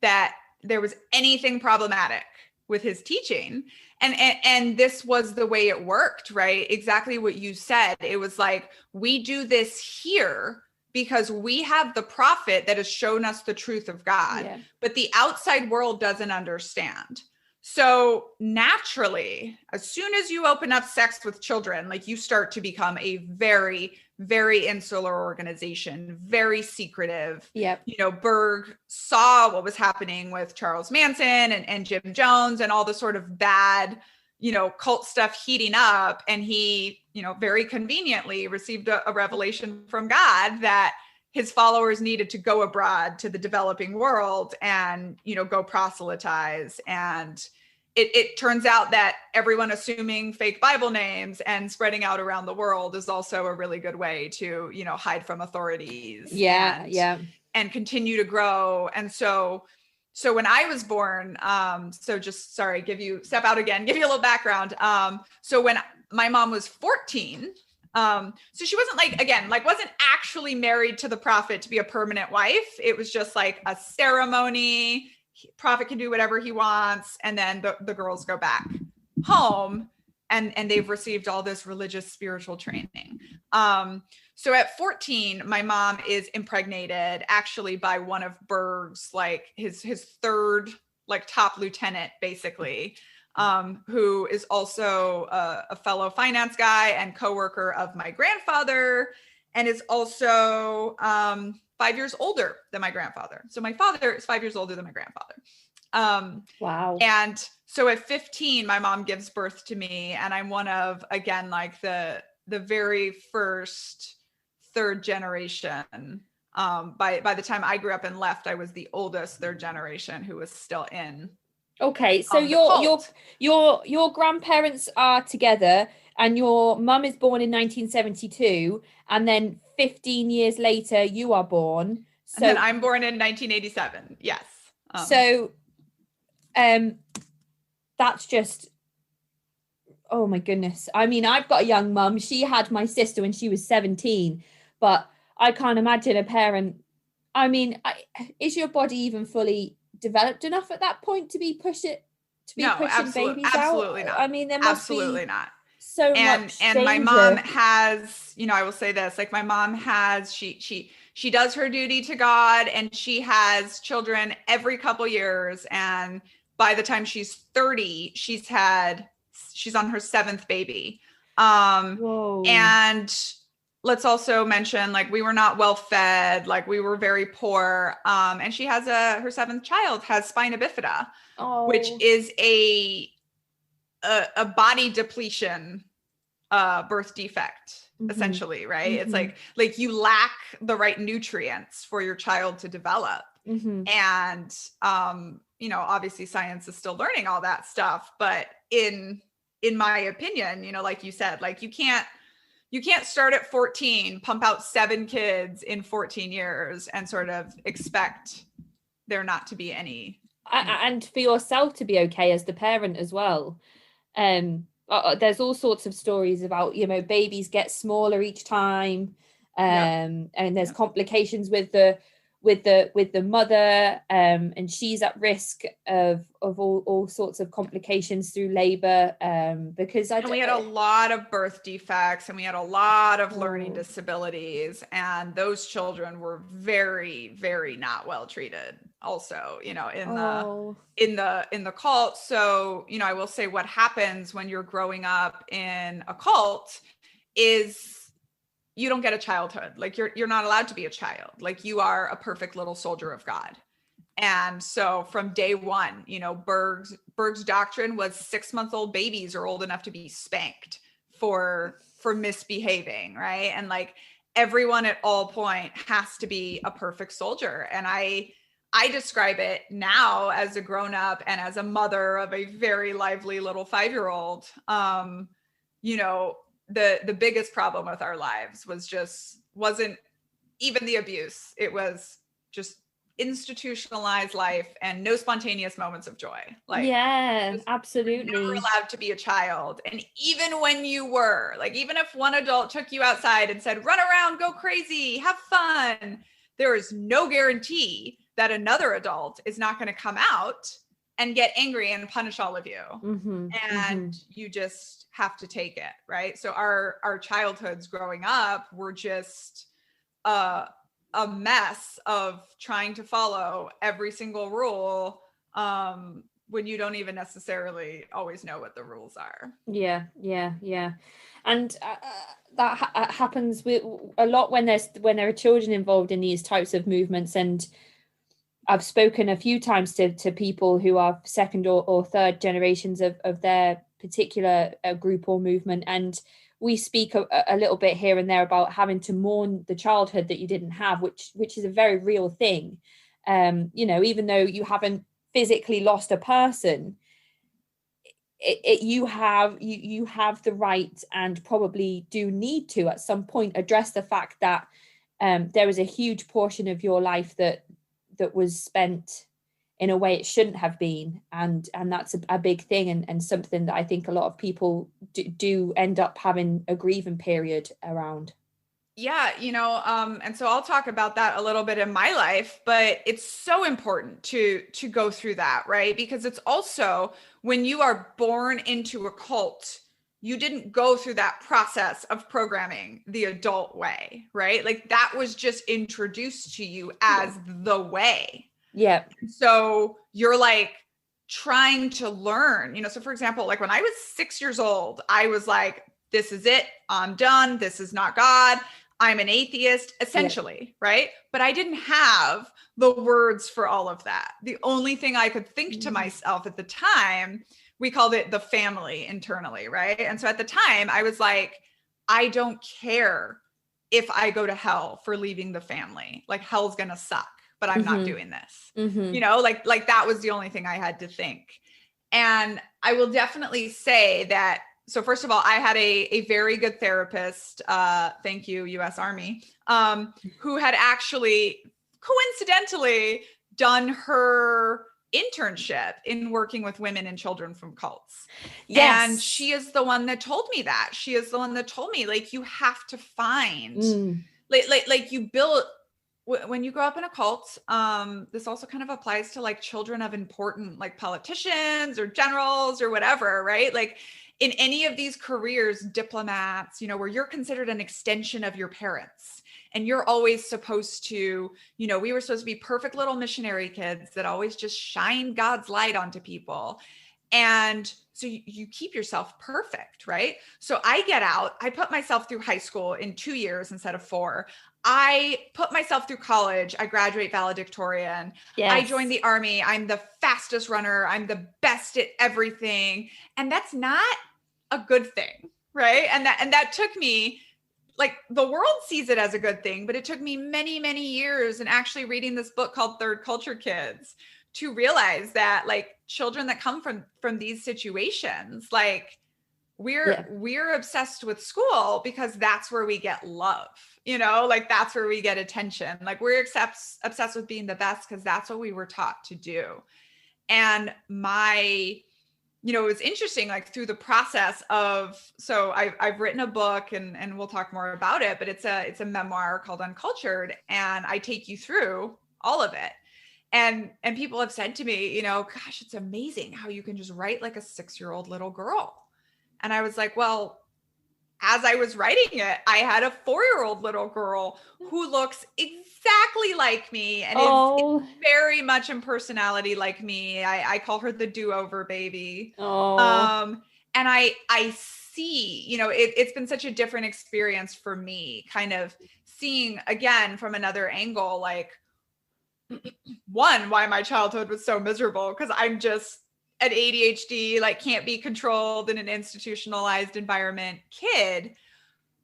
that there was anything problematic with his teaching. And this was the way it worked, right? Exactly what you said. It was like, we do this here because we have the prophet that has shown us the truth of God, but the outside world doesn't understand. So naturally, as soon as you open up sex with children, like you start to become a very, very insular organization, very secretive. Yep. You know, Berg saw what was happening with Charles Manson and Jim Jones and all the sort of bad, you know, cult stuff heating up. And he, you know, very conveniently received a revelation from God that his followers needed to go abroad to the developing world and, you know, go proselytize. And it turns out that everyone assuming fake Bible names and spreading out around the world is also a really good way to, you know, hide from authorities. And continue to grow. And so when I was born, so just give you a little background. So when my mom was 14, so she wasn't wasn't actually married to the prophet to be a permanent wife. It was just like a ceremony. Prophet can do whatever he wants. And then the girls go back home and they've received all this religious spiritual training. So at 14, my mom is impregnated actually by one of Berg's, like his third, like top lieutenant, basically, who is also a fellow finance guy and coworker of my grandfather, and is also 5 years older than my grandfather. So my father is 5 years older than my grandfather. Wow. And so at 15, my mom gives birth to me, and I'm one of, again, like the very first third generation. By the time I grew up and left, I was the oldest third generation who was still in. Okay, so your grandparents are together, and your mum is born in 1972, and then 15 years later you are born. So and then I'm born in 1987. Yes. That's just, oh my goodness. I mean, I've got a young mum. She had my sister when she was 17, but I can't imagine a parent. I mean, is your body even fully developed enough at that point to be pushing babies out? Absolutely not. I mean, there must absolutely be not. So much and danger. My mom has, you know, I will say this, like my mom has, she does her duty to God, and she has children every couple years, and by the time she's 30, she's on her 7th baby. Whoa. And let's also mention, like, we were not well fed, like we were very poor. And she has her 7th child has spina bifida, which is a body depletion birth defect, essentially, right? It's like you lack the right nutrients for your child to develop. And you know, obviously science is still learning all that stuff, but in my opinion, you know, like you said, like you can't start at 14, pump out 7 kids in 14 years and sort of expect there not to be any. And for yourself to be okay as the parent as well. There's all sorts of stories about, you know, babies get smaller each time, and there's complications with the mother, and she's at risk of all sorts of complications through labor, because we had a lot of birth defects, and we had a lot of learning disabilities, and those children were very, very not well treated also, you know, in the cult. So, you know, I will say what happens when you're growing up in a cult is you don't get a childhood. Like you're not allowed to be a child. Like you are a perfect little soldier of God. And so from day one, you know, Berg's doctrine was 6-month-old babies are old enough to be spanked for misbehaving, right? And like everyone at all point has to be a perfect soldier. And I describe it now as a grown-up and as a mother of a very lively little 5-year-old. You know, the biggest problem with our lives wasn't even the abuse. It was just institutionalized life and no spontaneous moments of joy. Like, yeah, absolutely. You were allowed to be a child. And even when you were, like, even if one adult took you outside and said, run around, go crazy, have fun, there is no guarantee that another adult is not going to come out and get angry and punish all of you. And you just have to take it, right? So our childhoods growing up were just a mess of trying to follow every single rule when you don't even necessarily always know what the rules are. Yeah. And that happens with a lot when there are children involved in these types of movements. And I've spoken a few times to people who are second or third generations of their particular group or movement, and we speak a little bit here and there about having to mourn the childhood that you didn't have, which is a very real thing. You know, even though you haven't physically lost a person, you have the right, and probably do need to at some point address the fact that there was a huge portion of your life that was spent in a way it shouldn't have been, and that's a big thing, and something that I think a lot of people do end up having a grieving period around. Yeah, you know, and so I'll talk about that a little bit in my life, but it's so important to go through that, right? Because it's also, when you are born into a cult, you didn't go through that process of programming the adult way, right? Like that was just introduced to you as the way. Yeah. So you're like trying to learn, you know, so for example, like when I was 6 years old, I was like, this is it, I'm done. This is not God. I'm an atheist, essentially, right? But I didn't have the words for all of that. The only thing I could think to myself at the time, we called it the family internally, right? And so at the time I was like, I don't care if I go to hell for leaving the family. Like hell's gonna suck, but I'm not doing this. You know, like that was the only thing I had to think. And I will definitely say that, so first of all, I had a very good therapist, thank you, US Army, who had actually coincidentally done her internship in working with women and children from cults. Yes. And she is the one that told me that. She is the one that told me, like, you have to find, like you build, when you grow up in a cult, this also kind of applies to like children of important like politicians or generals or whatever, right? Like in any of these careers, diplomats, you know, where you're considered an extension of your parents. And you're always supposed to, you know, we were supposed to be perfect little missionary kids that always just shine God's light onto people. And so you keep yourself perfect, right? So I get out, I put myself through high school in 2 years instead of 4. I put myself through college. I graduate valedictorian. Yes. I joined the Army. I'm the fastest runner. I'm the best at everything. And that's not a good thing, right? And that took me, like, the world sees it as a good thing, but it took me many, many years, and actually reading this book called Third Culture Kids, to realize that, like, children that come from these situations, like, we're obsessed with school because that's where we get love, like, that's where we get attention. Like, we're obsessed with being the best because that's what we were taught to do. And it was interesting, like, through the process of, so I've written a book, and we'll talk more about it, but it's a memoir called Uncultured, and I take you through all of it. And people have said to me, gosh, it's amazing how you can just write like a 6-year-old little girl. And I was like, well, as I was writing it, I had a 4-year-old little girl who looks exactly like me and is very much in personality like me. I call her the do-over baby. And I see, it's been such a different experience for me, kind of seeing again from another angle, like, one, why my childhood was so miserable, because I'm just an ADHD, like, can't be controlled in an institutionalized environment kid,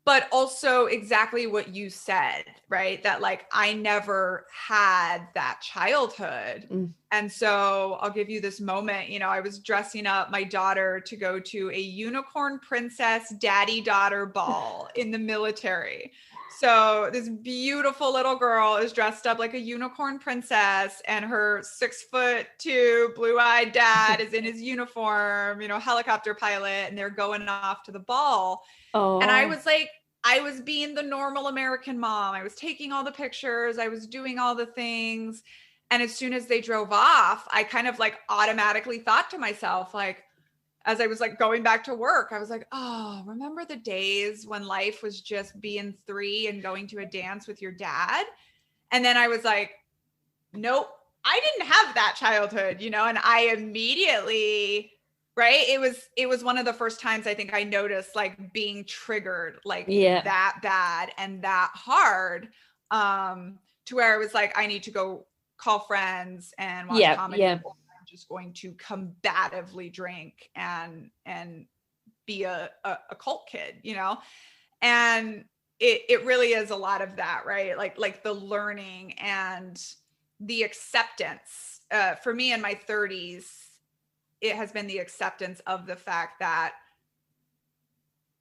but also exactly what you said, right? That, like, I never had that childhood. And so I'll give you this moment, I was dressing up my daughter to go to a unicorn princess daddy-daughter ball in the military. So this beautiful little girl is dressed up like a unicorn princess, and her 6'2" blue-eyed dad is in his uniform, helicopter pilot, and they're going off to the ball. And I was like, I was being the normal American mom. I was taking all the pictures. I was doing all the things. And as soon as they drove off, I kind of, like, automatically thought to myself, like, as I was, like, going back to work, I was like, oh, remember the days when life was just being 3 and going to a dance with your dad? And then I was like, nope, I didn't have that childhood, and I immediately, right? It was one of the first times I think I noticed, like, being triggered, like, that bad and that hard, to where I was like, I need to go call friends and watch comedy. I'm just going to combatively drink and be a cult kid, and it really is a lot of that, right? Like the learning and the acceptance. For me in my 30s, it has been the acceptance of the fact that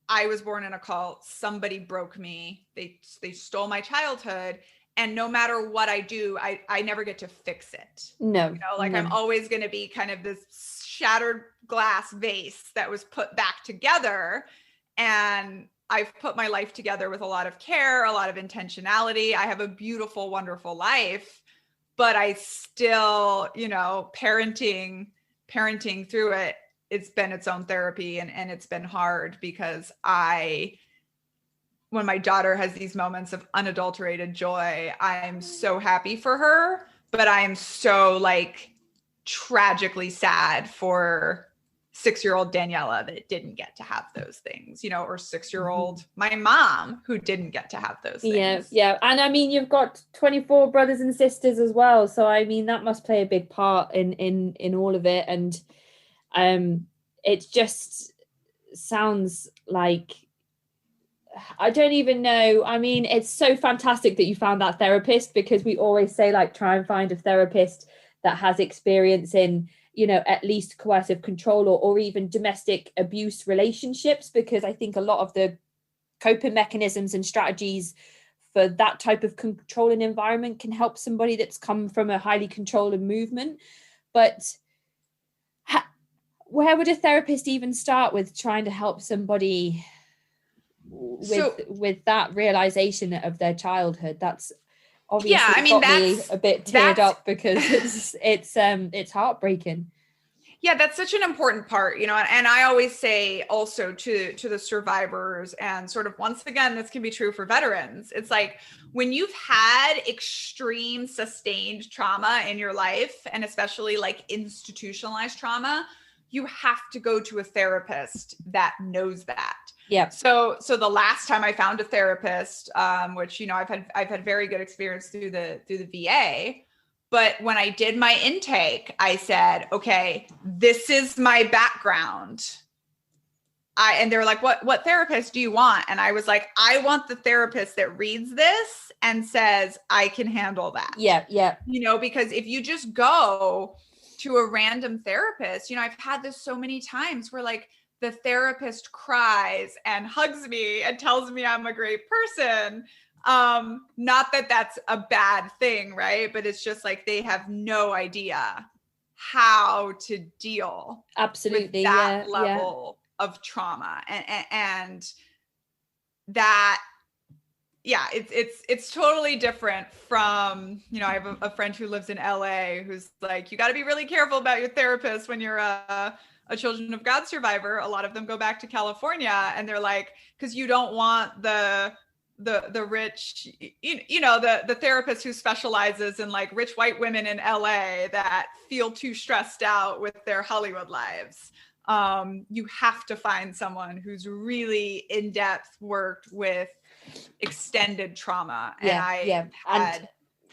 I was born in a cult. Somebody broke me. They stole my childhood. And no matter what I do, I never get to fix it. No. I'm always going to be kind of this shattered glass vase that was put back together. And I've put my life together with a lot of care, a lot of intentionality. I have a beautiful, wonderful life, but I still, parenting through it, it's been its own therapy, and it's been hard because when my daughter has these moments of unadulterated joy, I'm so happy for her, but I am so, like, tragically sad for 6-year-old Daniella that didn't get to have those things, or 6-year-old my mom who didn't get to have those things. Yeah. And I mean, you've got 24 brothers and sisters as well. So I mean, that must play a big part in all of it. And it just sounds like, I don't even know. I mean, it's so fantastic that you found that therapist, because we always say, like, try and find a therapist that has experience in, at least coercive control or even domestic abuse relationships, because I think a lot of the coping mechanisms and strategies for that type of controlling environment can help somebody that's come from a highly controlling movement. But where would a therapist even start with trying to help somebody with that realization of their childhood? That's obviously got me a bit teared up, because it's heartbreaking. Yeah, that's such an important part, and I always say also to the survivors, and sort of, once again, this can be true for veterans. It's like, when you've had extreme sustained trauma in your life, and especially like institutionalized trauma, you have to go to a therapist that knows that. Yeah. So the last time I found a therapist, which, I've had very good experience through the VA, but when I did my intake, I said, okay, this is my background. and they're like, what therapist do you want? And I was like, I want the therapist that reads this and says, I can handle that. Yeah. Yeah. Because if you just go to a random therapist, I've had this so many times where like the therapist cries and hugs me and tells me I'm a great person. Not that that's a bad thing, right? But it's just like they have no idea how to deal Absolutely. with that Yeah. level of trauma. And that, yeah, it's totally different from, I have a friend who lives in LA who's like, you got to be really careful about your therapist when you're a Children of God survivor. A lot of them go back to California, and they're like, because you don't want the rich, the therapist who specializes in like rich white women in LA that feel too stressed out with their Hollywood lives. You have to find someone who's really in depth worked with extended trauma. And I had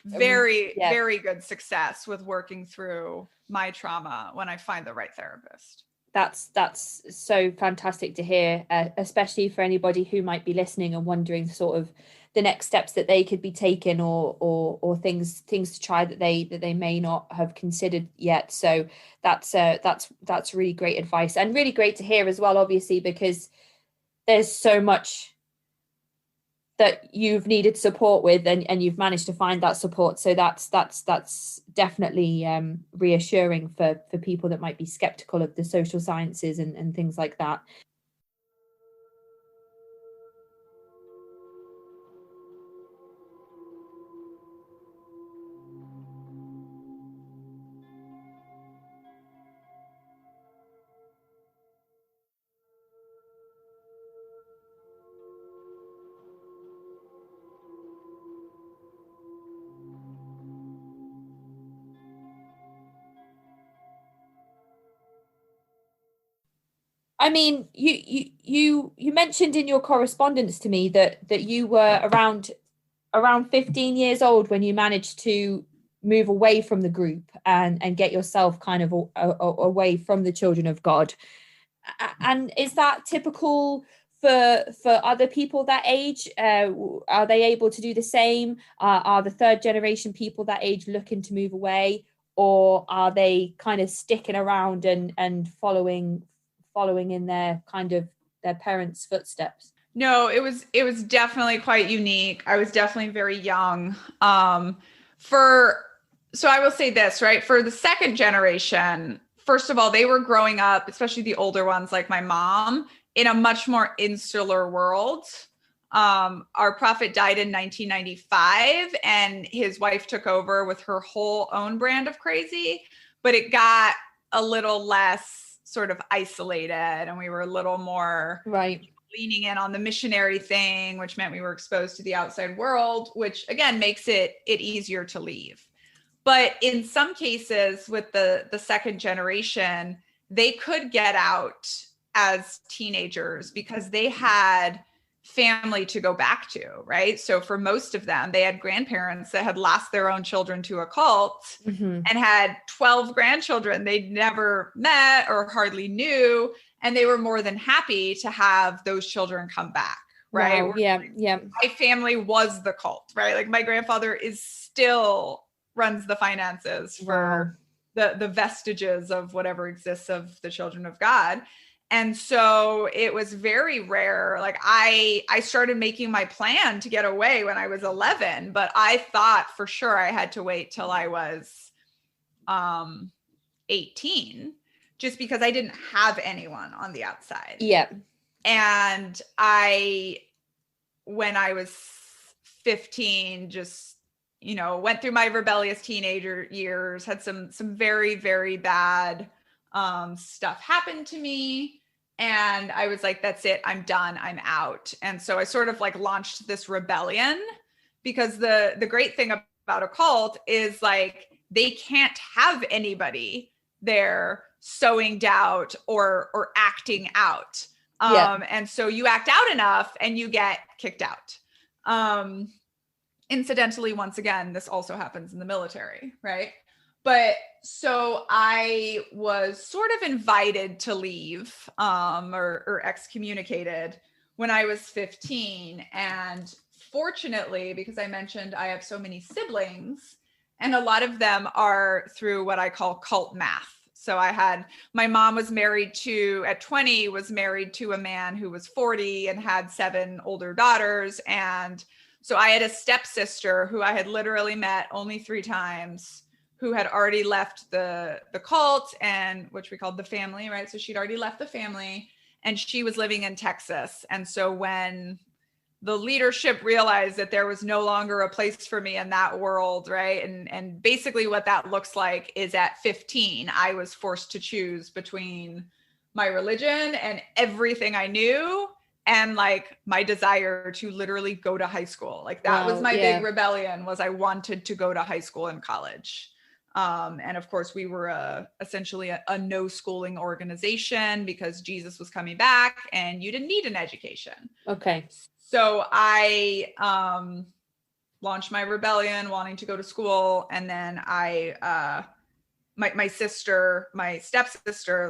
very, very good success with working through my trauma when I find the right therapist. That's so fantastic to hear, especially for anybody who might be listening and wondering sort of the next steps that they could be taking or things to try that they may not have considered yet. So that's really great advice, and really great to hear as well, obviously, because there's so much that you've needed support with, and you've managed to find that support. So that's definitely reassuring for people that might be skeptical of the social sciences and things like that. I mean, you mentioned in your correspondence to me that you were around 15 years old when you managed to move away from the group and get yourself kind of away from the Children of God. And is that typical for other people that age? Are they able to do the same? Are the third generation people that age looking to move away, or are they kind of sticking around and following in their parents' footsteps? No, it was definitely quite unique. I was definitely very young. So I will say this, right? For the second generation, first of all, they were growing up, especially the older ones like my mom, in a much more insular world. Our prophet died in 1995, and his wife took over with her whole own brand of crazy, but it got a little less sort of isolated, and we were a little more leaning in on the missionary thing, which meant we were exposed to the outside world, which again makes it easier to leave. But in some cases with the second generation, they could get out as teenagers because they had family to go back to, right? So for most of them, they had grandparents that had lost their own children to a cult and had 12 grandchildren they'd never met or hardly knew. And they were more than happy to have those children come back, right? Wow. Yeah. My family was the cult, right? Like my grandfather still runs the finances for the vestiges of whatever exists of the Children of God. And so it was very rare. Like I started making my plan to get away when I was 11, but I thought for sure I had to wait till I was 18, just because I didn't have anyone on the outside. Yeah. And when I was 15, just, went through my rebellious teenager years, had some very, very bad stuff happen to me. And I was like, that's it. I'm done. I'm out. And so I sort of like launched this rebellion, because the great thing about a cult is like, they can't have anybody there sowing doubt or acting out. And so you act out enough and you get kicked out. Incidentally, once again, this also happens in the military, right? But So I was sort of invited to leave, or excommunicated when I was 15. And fortunately, because I mentioned I have so many siblings, and a lot of them are through what I call cult math. So my mom was married at 20, was married to a man who was 40 and had 7 older daughters. And so I had a stepsister who I had literally met only 3 times, who had already left the cult, and which we called the family, right? So she'd already left the family, and she was living in Texas. And so when the leadership realized that there was no longer a place for me in that world, right? And basically what that looks like is at 15, I was forced to choose between my religion and everything I knew, and like my desire to literally go to high school. Like that was my big rebellion, was I wanted to go to high school and college. And of course we were essentially a no schooling organization because Jesus was coming back and you didn't need an education. Okay. So I launched my rebellion, wanting to go to school. And then my stepsister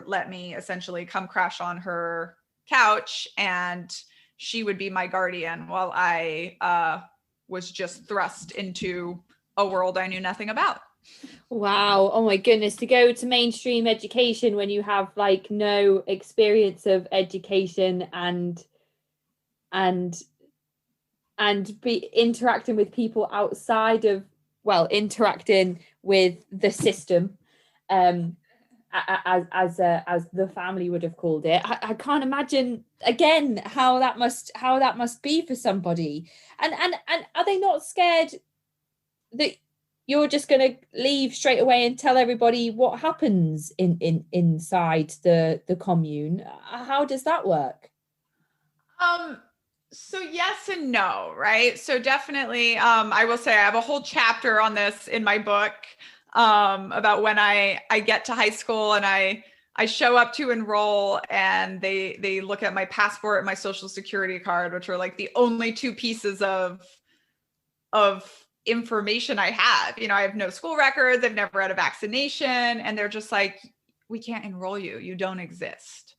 let me essentially come crash on her couch, and she would be my guardian while I was just thrust into a world I knew nothing about. Wow. Oh my goodness. To go to mainstream education when you have like no experience of education and be interacting with people outside of, interacting with the system, as the family would have called it. I can't imagine again how that must be for somebody. And are they not scared that you're just going to leave straight away and tell everybody what happens inside the commune? How does that work? So yes and no, right? So definitely, I will say I have a whole chapter on this in my book, about when I get to high school and I show up to enroll, and they look at my passport and my social security card, which are like the only 2 pieces of information I have. I have no school records. I've never had a vaccination. And they're just like, we can't enroll you. You don't exist.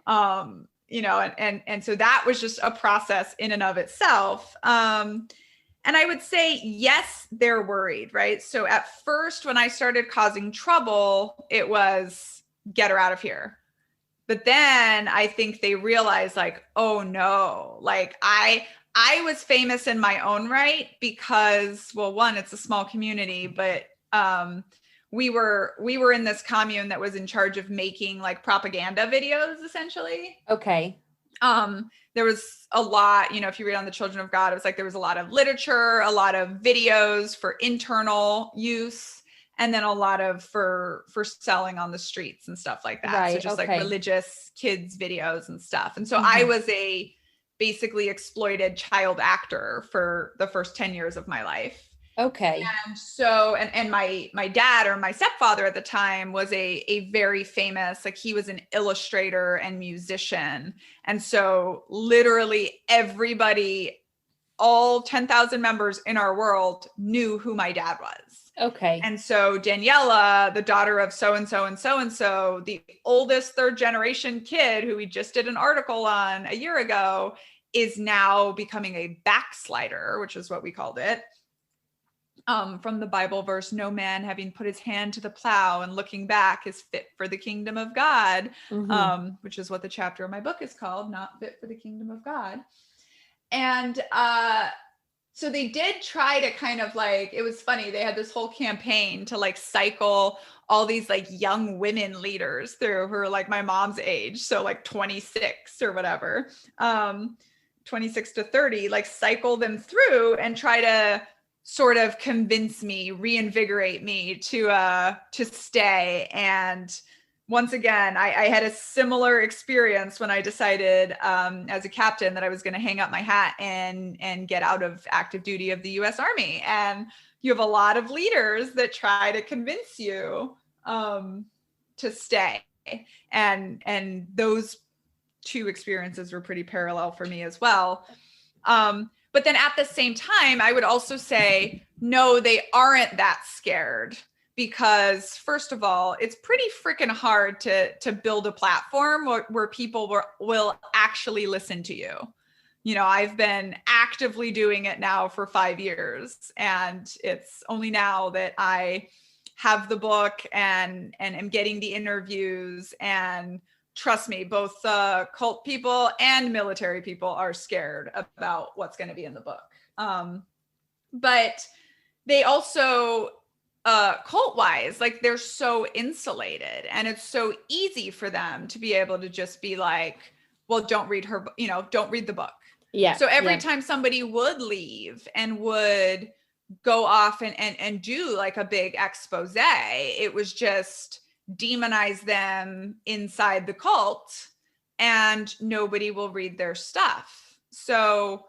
And so that was just a process in and of itself. And I would say, yes, they're worried, right? So at first, when I started causing trouble, it was get her out of here. But then I think they realized like, oh no, like I was famous in my own right because, well, one, it's a small community, but we were in this commune that was in charge of making like propaganda videos, essentially. Okay. There was a lot, if you read on the Children of God, it was like there was a lot of literature, a lot of videos for internal use, and then a lot of for selling on the streets and stuff like that. Right, so just okay. like religious kids videos and stuff. And so I was a basically exploited child actor for the first 10 years of my life. Okay. And so, and my dad, or my stepfather at the time, was a very famous, like he was an illustrator and musician. And so literally everybody, all 10,000 members in our world knew who my dad was. Okay. And so Daniella, the daughter of so-and-so and so-and-so, the oldest 3rd generation kid who we just did an article on a year ago, is now becoming a backslider, which is what we called it. From the Bible verse, no man having put his hand to the plow and looking back is fit for the kingdom of God, which is what the chapter of my book is called, Not Fit for the Kingdom of God. And so they did try to kind of like, it was funny, they had this whole campaign to like cycle all these like young women leaders through, who are like my mom's age, so like 26 or whatever, 26 to 30, like cycle them through and try to sort of convince me, reinvigorate me to stay. And once again, I had a similar experience when I decided as a captain that I was going to hang up my hat and get out of active duty of the U.S. Army. And you have a lot of leaders that try to convince you to stay. And those 2 experiences were pretty parallel for me as well. But then at the same time, I would also say, no, they aren't that scared, because first of all, it's pretty freaking hard to build a platform where people will actually listen to you. You know, I've been actively doing it now for 5 years, and it's only now that I have the book and am getting the interviews. And trust me, both cult people and military people are scared about what's going to be in the book. But they also, cult wise, like they're so insulated, and it's so easy for them to be able to just be like, well, don't read her, you know, don't read the book. Yeah. So every time somebody would leave and would go off and do like a big expose, it was just demonize them inside the cult, and nobody will read their stuff. So,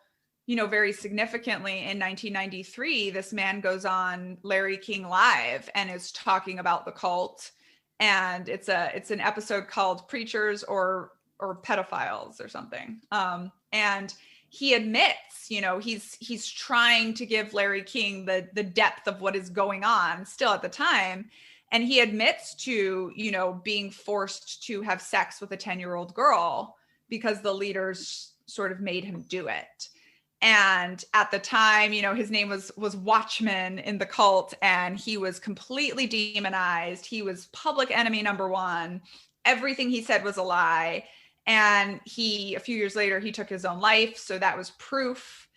you know, very significantly in 1993, this man goes on Larry King Live and is talking about the cult. And it's an episode called Preachers or Pedophiles or something. And he admits, you know, he's trying to give Larry King the depth of what is going on still at the time. And he admits to, you know, being forced to have sex with a 10-year-old girl because the leaders sort of made him do it. And at the time, you know, his name was Watchman in the cult, and he was completely demonized. He was public enemy number one. Everything he said was a lie. And a few years later, he took his own life. So that was proof.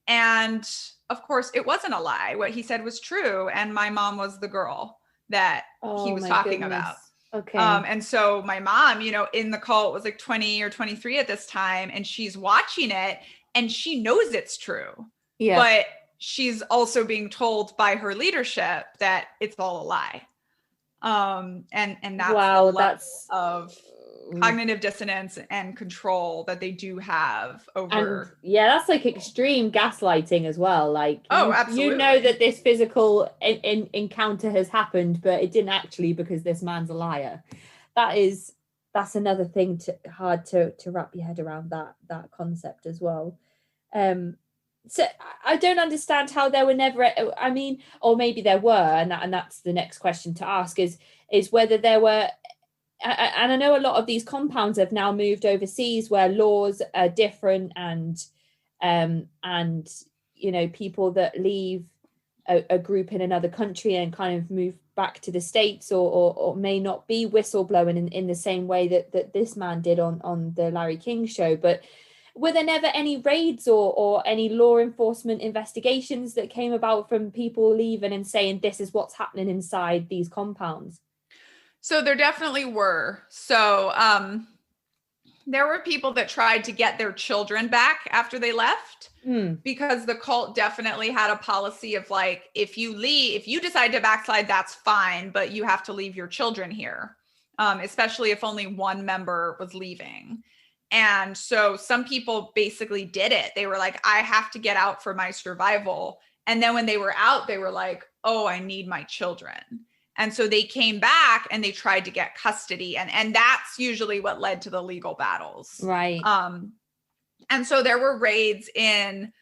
And of course, it wasn't a lie. What he said was true. And my mom was the girl that he was talking about. Okay. And so my mom, you know, in the cult was like 20 or 23 at this time, and she's watching it and she knows it's true. Yeah. But she's also being told by her leadership that it's all a lie. And that's wow, the level of cognitive dissonance and control that they do have over. And yeah, that's like extreme gaslighting as well. Like, absolutely. You know that this physical encounter has happened, but it didn't actually, because this man's a liar. That's another thing hard to wrap your head around, that concept as well. So I don't understand how there were never, I mean, or maybe there were, and that's the next question to ask is whether there were. And I know a lot of these compounds have now moved overseas where laws are different, and you know, people that leave a group in another country and kind of move back to the States or may not be whistleblowing in the same way that this man did on the Larry King show. But were there never any raids or any law enforcement investigations that came about from people leaving and saying this is what's happening inside these compounds? So there definitely were. So there were people that tried to get their children back after they left, because the cult definitely had a policy of like, if you decide to backslide, that's fine, but you have to leave your children here, especially if only one member was leaving. And so some people basically did it. They were like, I have to get out for my survival. And then when they were out, they were like, oh, I need my children. And so they came back and they tried to get custody. And that's usually what led to the legal battles. Right. And so there were raids in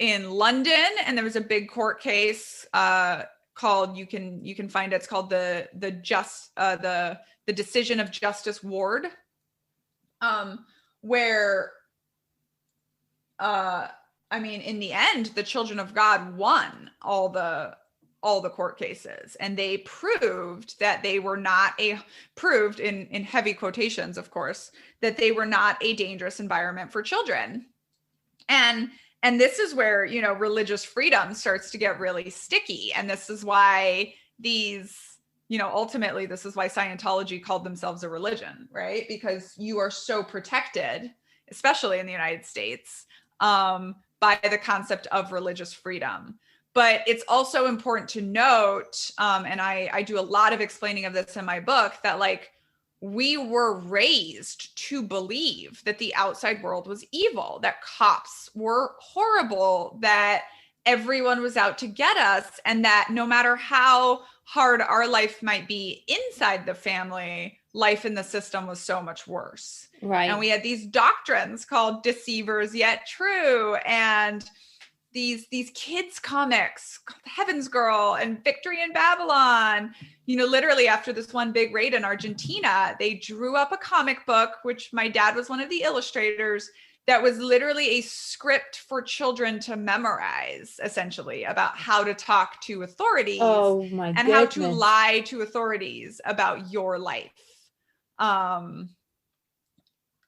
London, and there was a big court case called, you can find it, it's called the Decision of Justice Ward, where I mean, in the end, the Children of God won all the court cases, and they proved that they were not proved in heavy quotations, of course, that they were not a dangerous environment for children. And this is where, you know, religious freedom starts to get really sticky. And this is why ultimately this is why Scientology called themselves a religion, right? Because you are so protected, especially in the United States, by the concept of religious freedom. But it's also important to note, and I do a lot of explaining of this in my book, that like we were raised to believe that the outside world was evil, that cops were horrible, that everyone was out to get us, and that no matter how hard our life might be inside the family, life in the system was so much worse. Right. And we had these doctrines called deceivers yet true. And these kids comics called Heaven's Girl and Victory in Babylon. Literally after this one big raid in Argentina, they drew up a comic book, which my dad was one of the illustrators, that was literally a script for children to memorize, essentially, about how to talk to authorities and how to lie to authorities about your life. And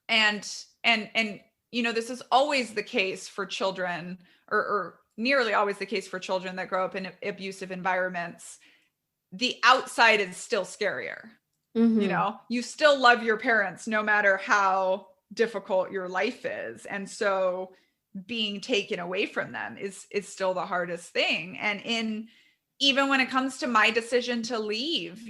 this is always the case for children, or nearly always the case for children that grow up in abusive environments. The outside is still scarier. Mm-hmm. You still love your parents no matter how difficult your life is. And so being taken away from them is still the hardest thing. And even when it comes to my decision to leave,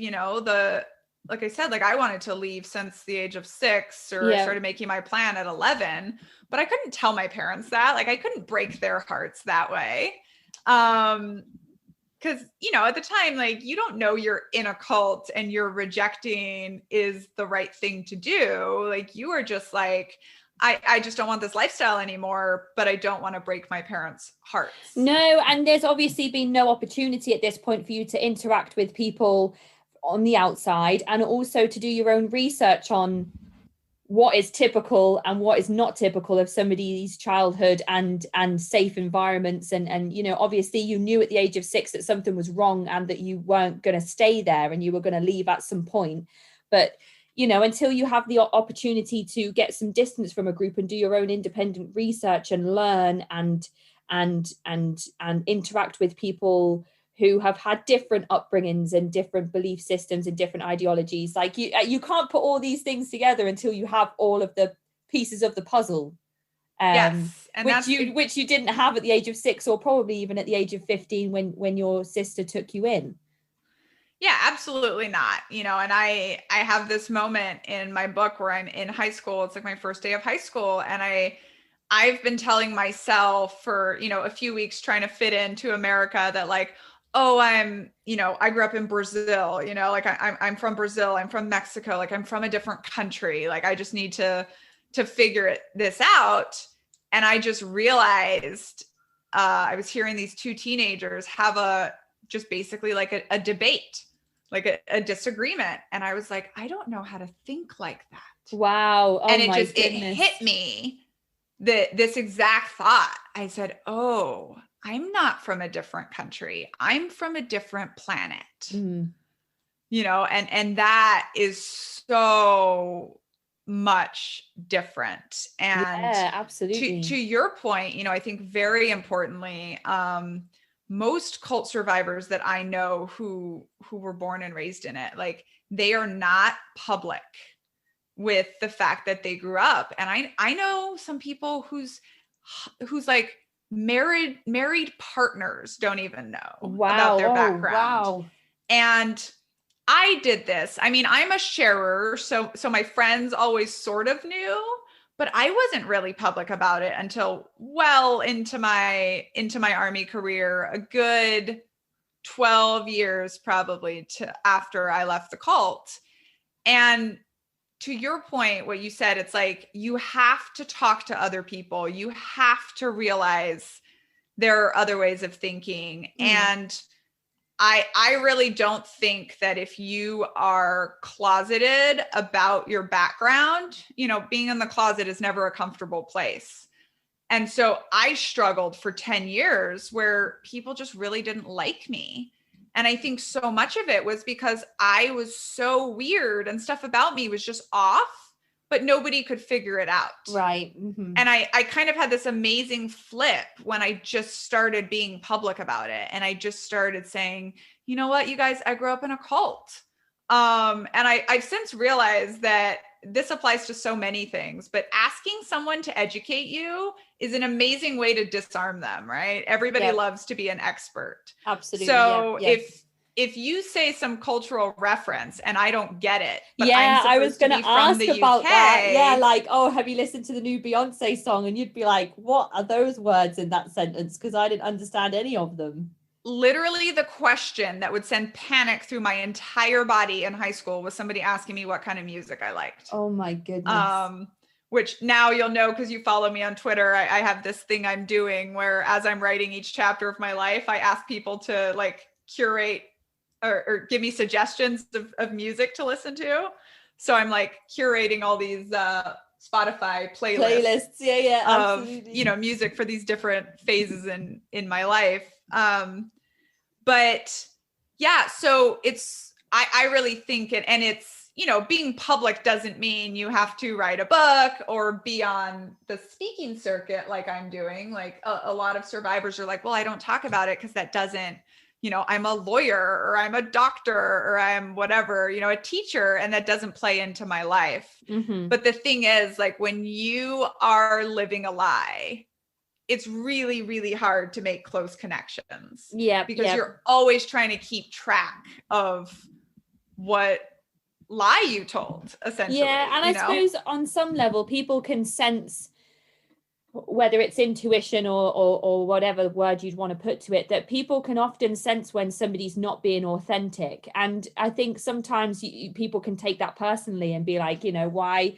like I said, like I wanted to leave since the age of 6, or I started making my plan at 11, but I couldn't tell my parents that. Like I couldn't break their hearts that way. Because, at the time, like, you don't know you're in a cult and you're rejecting is the right thing to do. Like, you are just like, I just don't want this lifestyle anymore, but I don't want to break my parents' hearts. No, and there's obviously been no opportunity at this point for you to interact with people on the outside, and also to do your own research on what is typical and what is not typical of somebody's childhood and safe environments. And obviously you knew at the age of 6 that something was wrong and that you weren't going to stay there and you were going to leave at some point. But, until you have the opportunity to get some distance from a group and do your own independent research and learn and interact with people who have had different upbringings and different belief systems and different ideologies. Like you can't put all these things together until you have all of the pieces of the puzzle. Yes. And which you didn't have at the age of 6, or probably even at the age of 15 when your sister took you in. Yeah, absolutely not. And I have this moment in my book where I'm in high school. It's like my first day of high school. And I've been telling myself for, a few weeks trying to fit into America that like, oh, I grew up in Brazil, like I'm from Brazil, I'm from Mexico, like I'm from a different country. Like I just need to figure this out. And I just realized I was hearing these 2 teenagers have just basically like a debate, like a disagreement. And I was like, I don't know how to think like that. Wow. Oh, and it hit me that this exact thought. I said, oh, I'm not from a different country. I'm from a different planet. And that is so much different. And yeah, absolutely. To your point, I think very importantly, most cult survivors that I know who were born and raised in it, like they are not public with the fact that they grew up. And I know some people who's like married partners don't even know about their background. Wow. And I did this. I mean, I'm a sharer, so my friends always sort of knew, but I wasn't really public about it until well into my Army career, a good 12 years probably after I left the cult. And to your point, what you said, it's like you have to talk to other people. You have to realize there are other ways of thinking. And I really don't think that if you are closeted about your background, being in the closet is never a comfortable place. And so I struggled for 10 years where people just really didn't like me. And I think so much of it was because I was so weird and stuff about me was just off, but nobody could figure it out. Right. Mm-hmm. And I kind of had this amazing flip when I just started being public about it. And I just started saying, you know what, you guys, I grew up in a cult. And I've since realized that this applies to so many things, but asking someone to educate you is an amazing way to disarm them, right? Everybody loves to be an expert. Absolutely. So if you say some cultural reference and I don't get it, but I was going to ask about that. Yeah, like, oh, have you listened to the new Beyonce song? And you'd be like, what are those words in that sentence? Because I didn't understand any of them. Literally the question that would send panic through my entire body in high school was somebody asking me what kind of music I liked. Oh my goodness. which now you'll know because you follow me on Twitter. I have this thing I'm doing where as I'm writing each chapter of my life, I ask people to like curate or give me suggestions of music to listen to. So I'm like curating all these Spotify playlists yeah, of, absolutely. you know, music for these different phases in my life. But yeah, so I really think and it's, you know, being public doesn't mean you have to write a book or be on the speaking circuit like I'm doing. Like a lot of survivors are like, well, I don't talk about it because that doesn't, you know, I'm a lawyer or I'm a doctor or I'm whatever, you know, a teacher, and that doesn't play into my life. Mm-hmm. But the thing is, like, when you are living a lie, it's really, really hard to make close connections. Yeah. Because you're always trying to keep track of what lie you told, essentially. Yeah. And I suppose on some level, people can sense, whether it's intuition or whatever word you'd want to put to it, that people can often sense when somebody's not being authentic. And I think sometimes people can take that personally and be like, you know, why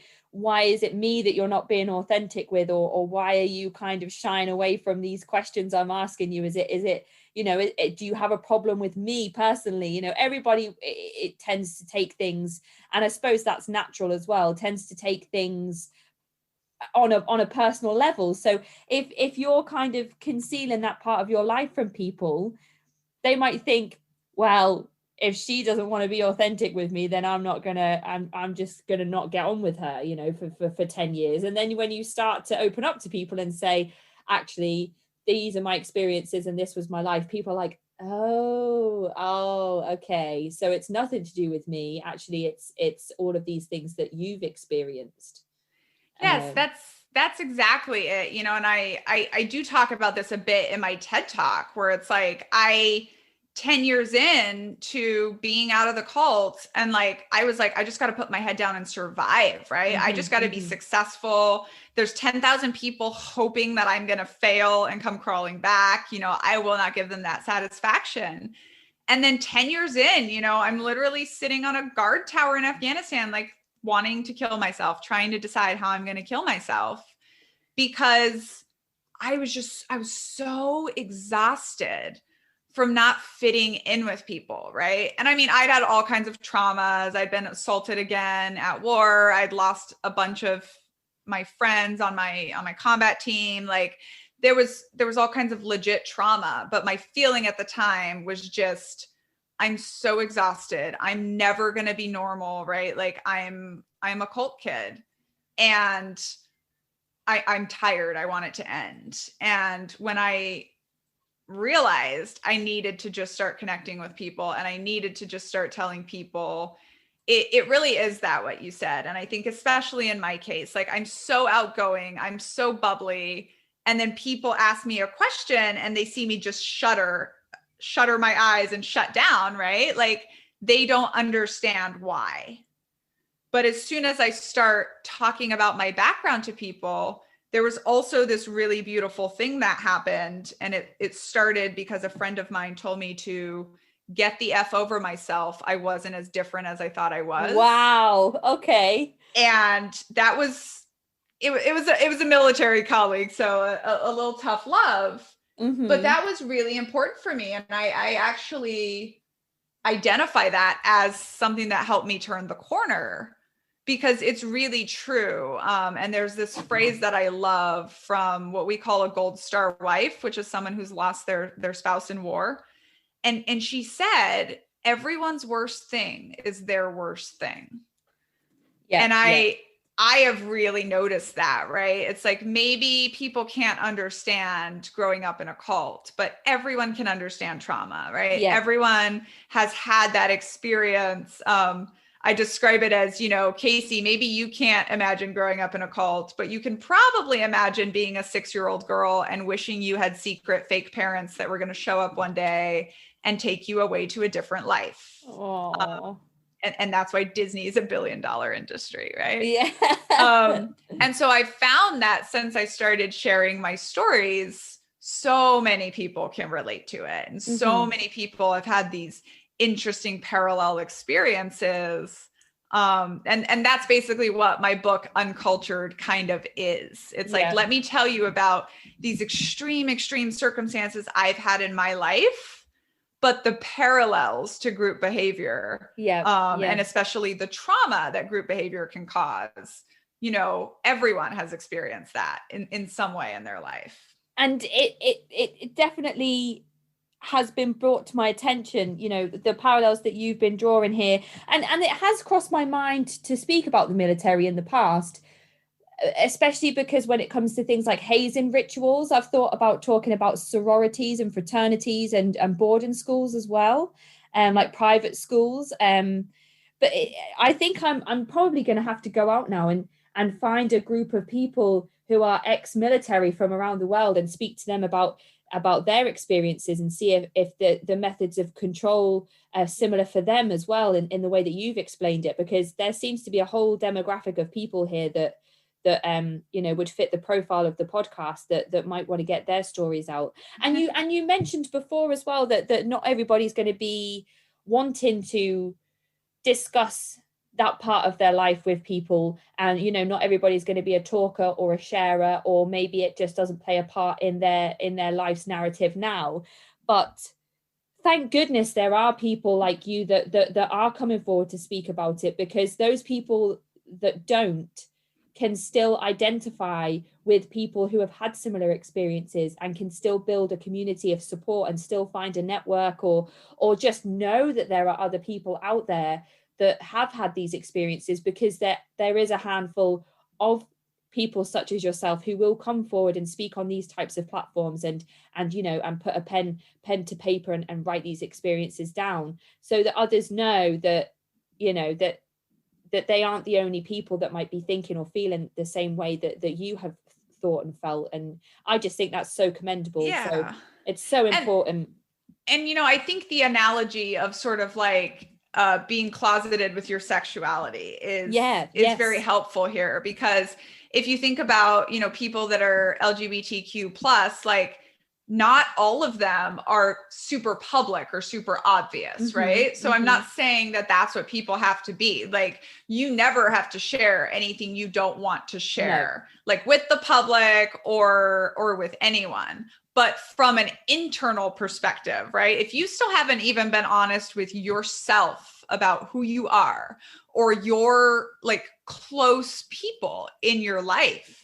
is it me that you're not being authentic with, or why are you kind of shying away from these questions I'm asking you? Is it you know, do you have a problem with me personally? You know, everybody, it tends to take things, and I suppose that's natural as well, tends to take things on a personal level. So if you're kind of concealing that part of your life from people, they might think, well, if she doesn't want to be authentic with me, then I'm just gonna not get on with her, you know, for 10 years. And then when you start to open up to people and say, actually, these are my experiences and this was my life, people are like, oh, okay, so it's nothing to do with me, actually it's all of these things that you've experienced. Yes, that's exactly it. You know, and I do talk about this a bit in my TED Talk, where it's like 10 years in to being out of the cult, and like I was like, I just got to put my head down and survive, right? I just got to be successful. There's 10,000 people hoping that I'm going to fail and come crawling back. You know, I will not give them that satisfaction. And then 10 years in, you know, I'm literally sitting on a guard tower in Afghanistan, like wanting to kill myself, trying to decide how I'm going to kill myself, because I was so exhausted from not fitting in with people, right? And I mean, I'd had all kinds of traumas. I'd been assaulted again at war. I'd lost a bunch of my friends on my combat team. Like there was all kinds of legit trauma, but my feeling at the time was just, I'm so exhausted. I'm never going to be normal, right? Like I'm a cult kid and I'm tired. I want it to end. And when I realized I needed to just start connecting with people and I needed to just start telling people, it really is that what you said. And I think especially in my case, like I'm so outgoing, I'm so bubbly. And then people ask me a question and they see me just shutter my eyes and shut down, right? Like they don't understand why. But as soon as I start talking about my background to people, there was also this really beautiful thing that happened. And it started because a friend of mine told me to get the F over myself. I wasn't as different as I thought I was. Wow. Okay. And that was, it was a military colleague. So a little tough love. Mm-hmm. But that was really important for me. And I actually identify that as something that helped me turn the corner, because it's really true. And there's this phrase that I love from what we call a gold star wife, which is someone who's lost their spouse in war. And she said, everyone's worst thing is their worst thing. Yeah. And I have really noticed that, right? It's like maybe people can't understand growing up in a cult, but everyone can understand trauma, right? Yeah. Everyone has had that experience. I describe it as, you know, Casey, maybe you can't imagine growing up in a cult, but you can probably imagine being a 6-year-old girl and wishing you had secret fake parents that were going to show up one day and take you away to a different life. And that's why Disney is $1 billion industry, right? Yeah. And so I found that since I started sharing my stories, so many people can relate to it. And so many people have had these interesting parallel experiences. And that's basically what my book Uncultured kind of is. It's like, let me tell you about these extreme circumstances I've had in my life, but the parallels to group behavior, and especially the trauma that group behavior can cause. Everyone has experienced that in some way in their life. And it definitely has been brought to my attention, the parallels that you've been drawing here. And it has crossed my mind to speak about the military in the past, especially because when it comes to things like hazing rituals, I've thought about talking about sororities and fraternities and boarding schools as well, like private schools. But I think I'm probably going to have to go out now and find a group of people who are ex-military from around the world and speak to them about their experiences and see if the methods of control are similar for them as well in the way that you've explained it, because there seems to be a whole demographic of people here that would fit the profile of the podcast that might want to get their stories out. And you mentioned before as well that not everybody's going to be wanting to discuss that part of their life with people, and not everybody's going to be a talker or a sharer, or maybe it just doesn't play a part in their life's narrative now. But thank goodness there are people like you that are coming forward to speak about it, because those people that don't can still identify with people who have had similar experiences and can still build a community of support and still find a network, or just know that there are other people out there that have had these experiences, because there is a handful of people such as yourself who will come forward and speak on these types of platforms and put a pen to paper and write these experiences down, so that others know that that they aren't the only people that might be thinking or feeling the same way that you have thought and felt. And I just think that's so commendable. So it's so important. And I think the analogy of sort of like being closeted with your sexuality is very helpful here, because if you think about, people that are LGBTQ plus, like not all of them are super public or super obvious, right? So I'm not saying that that's what people have to be. Like, you never have to share anything you don't want to share, like with the public or with anyone. But from an internal perspective, right? If you still haven't even been honest with yourself about who you are, or your like close people in your life.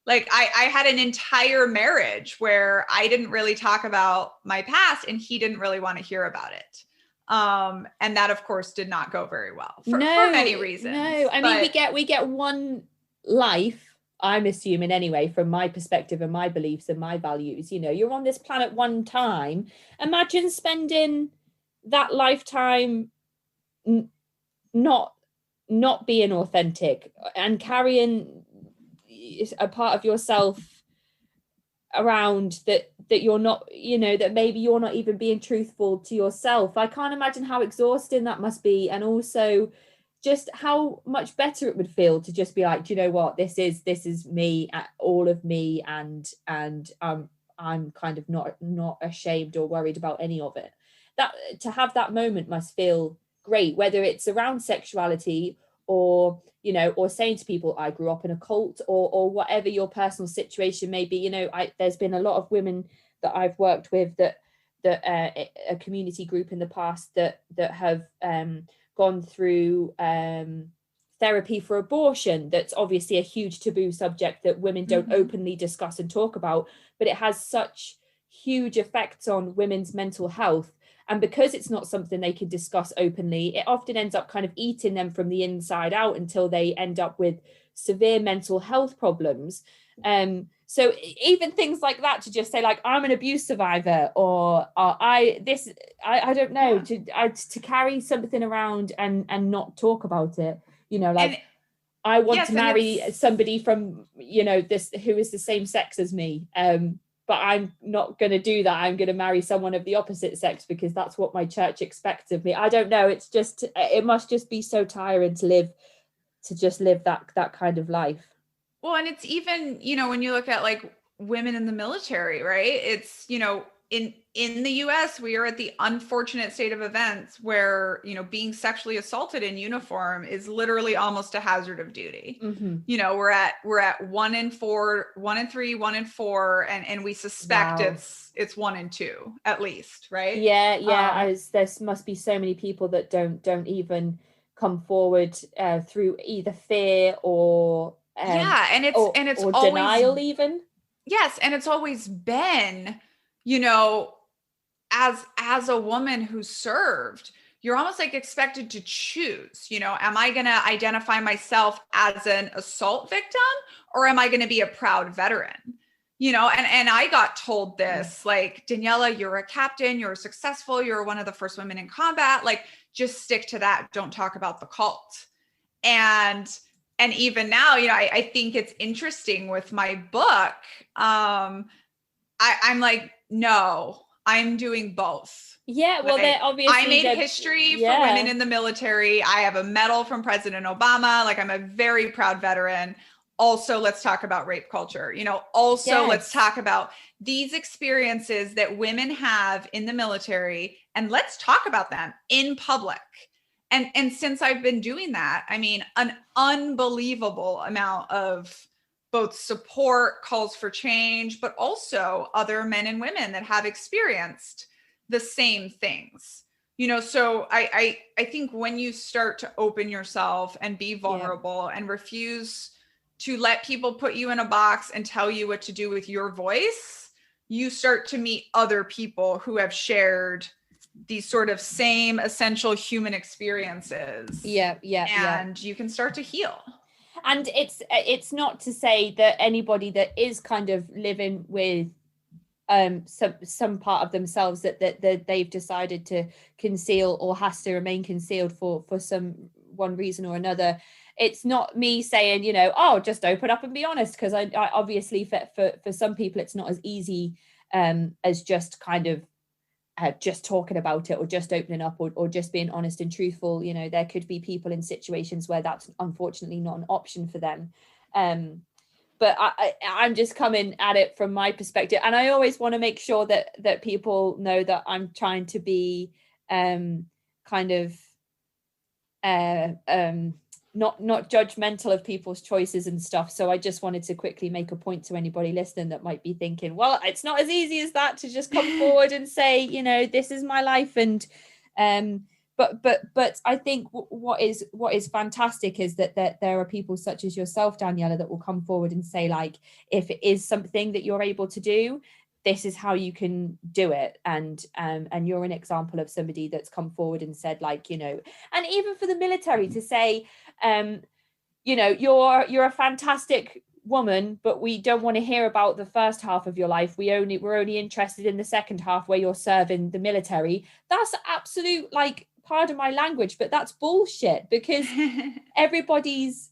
Like I had an entire marriage where I didn't really talk about my past, and he didn't really want to hear about it. And that of course did not go very well for many reasons. No, I mean, we get one life, I'm assuming anyway, from my perspective and my beliefs and my values. You're on this planet one time. Imagine spending that lifetime not being authentic and carrying a part of yourself around that you're not, that maybe you're not even being truthful to yourself. I can't imagine how exhausting that must be, and also just how much better it would feel to just be like, do you know what, this is me, all of me, and I'm kind of not ashamed or worried about any of it. That to have that moment must feel great, whether it's around sexuality or saying to people, I grew up in a cult, or whatever your personal situation may be. There's been a lot of women that I've worked with that a community group in the past that have gone through therapy for abortion. That's obviously a huge taboo subject that women don't openly discuss and talk about, but it has such huge effects on women's mental health. And because it's not something they can discuss openly, it often ends up kind of eating them from the inside out until they end up with severe mental health problems. So even things like that, to just say like, I'm an abuse survivor, or I don't know, to carry something around and not talk about it, I want to marry somebody from, this who is the same sex as me. But I'm not going to do that. I'm going to marry someone of the opposite sex because that's what my church expects of me. I don't know. It's just, it must just be so tiring to live that kind of life. Well, and it's even, when you look at like women in the military, right? It's, in the US, we are at the unfortunate state of events where, being sexually assaulted in uniform is literally almost a hazard of duty. Mm-hmm. We're at 1 in 4, 1 in 3, 1 in 4, and we suspect Wow. it's 1 in 2 at least, right? Yeah. There must be so many people that don't even come forward through either fear or Yeah, and it's or always, denial even. yes, and it's always been, as a woman who served, you're almost like expected to choose, am I going to identify myself as an assault victim, or am I going to be a proud veteran? And I got told this, like, Daniella, you're a captain, you're successful, you're one of the first women in combat, like, just stick to that. Don't talk about the cult. And even now, I think it's interesting with my book. I'm like, no, I'm doing both. Yeah, well, they're obviously I made history for women in the military. I have a medal from President Obama. Like, I'm a very proud veteran. Also, let's talk about rape culture. Let's talk about these experiences that women have in the military, and let's talk about them in public. And since I've been doing that, I mean, an unbelievable amount of both support, calls for change, but also other men and women that have experienced the same things. So I think when you start to open yourself and be vulnerable and refuse to let people put you in a box and tell you what to do with your voice, you start to meet other people who have shared these sort of same essential human experiences. And you can start to heal. And it's not to say that anybody that is kind of living with some part of themselves that they've decided to conceal or has to remain concealed for some one reason or another. It's not me saying, just open up and be honest, because I obviously for some people it's not as easy as just kind of just talking about it, or just opening up, or just being honest and truthful. There could be people in situations where that's unfortunately not an option for them. But I'm just coming at it from my perspective, and I always want to make sure that people know that I'm trying to be kind of not judgmental of people's choices and stuff. So I just wanted to quickly make a point to anybody listening that might be thinking, well, it's not as easy as that to just come forward and say, this is my life. And but I think what is fantastic is that there are people such as yourself, Daniella, that will come forward and say, like, if it is something that you're able to do, this is how you can do it. And you're an example of somebody that's come forward and said, like, and even for the military to say, you're a fantastic woman, but we don't want to hear about the first half of your life. We're only interested in the second half where you're serving the military. That's absolute, like, pardon my language, but that's bullshit, because everybody's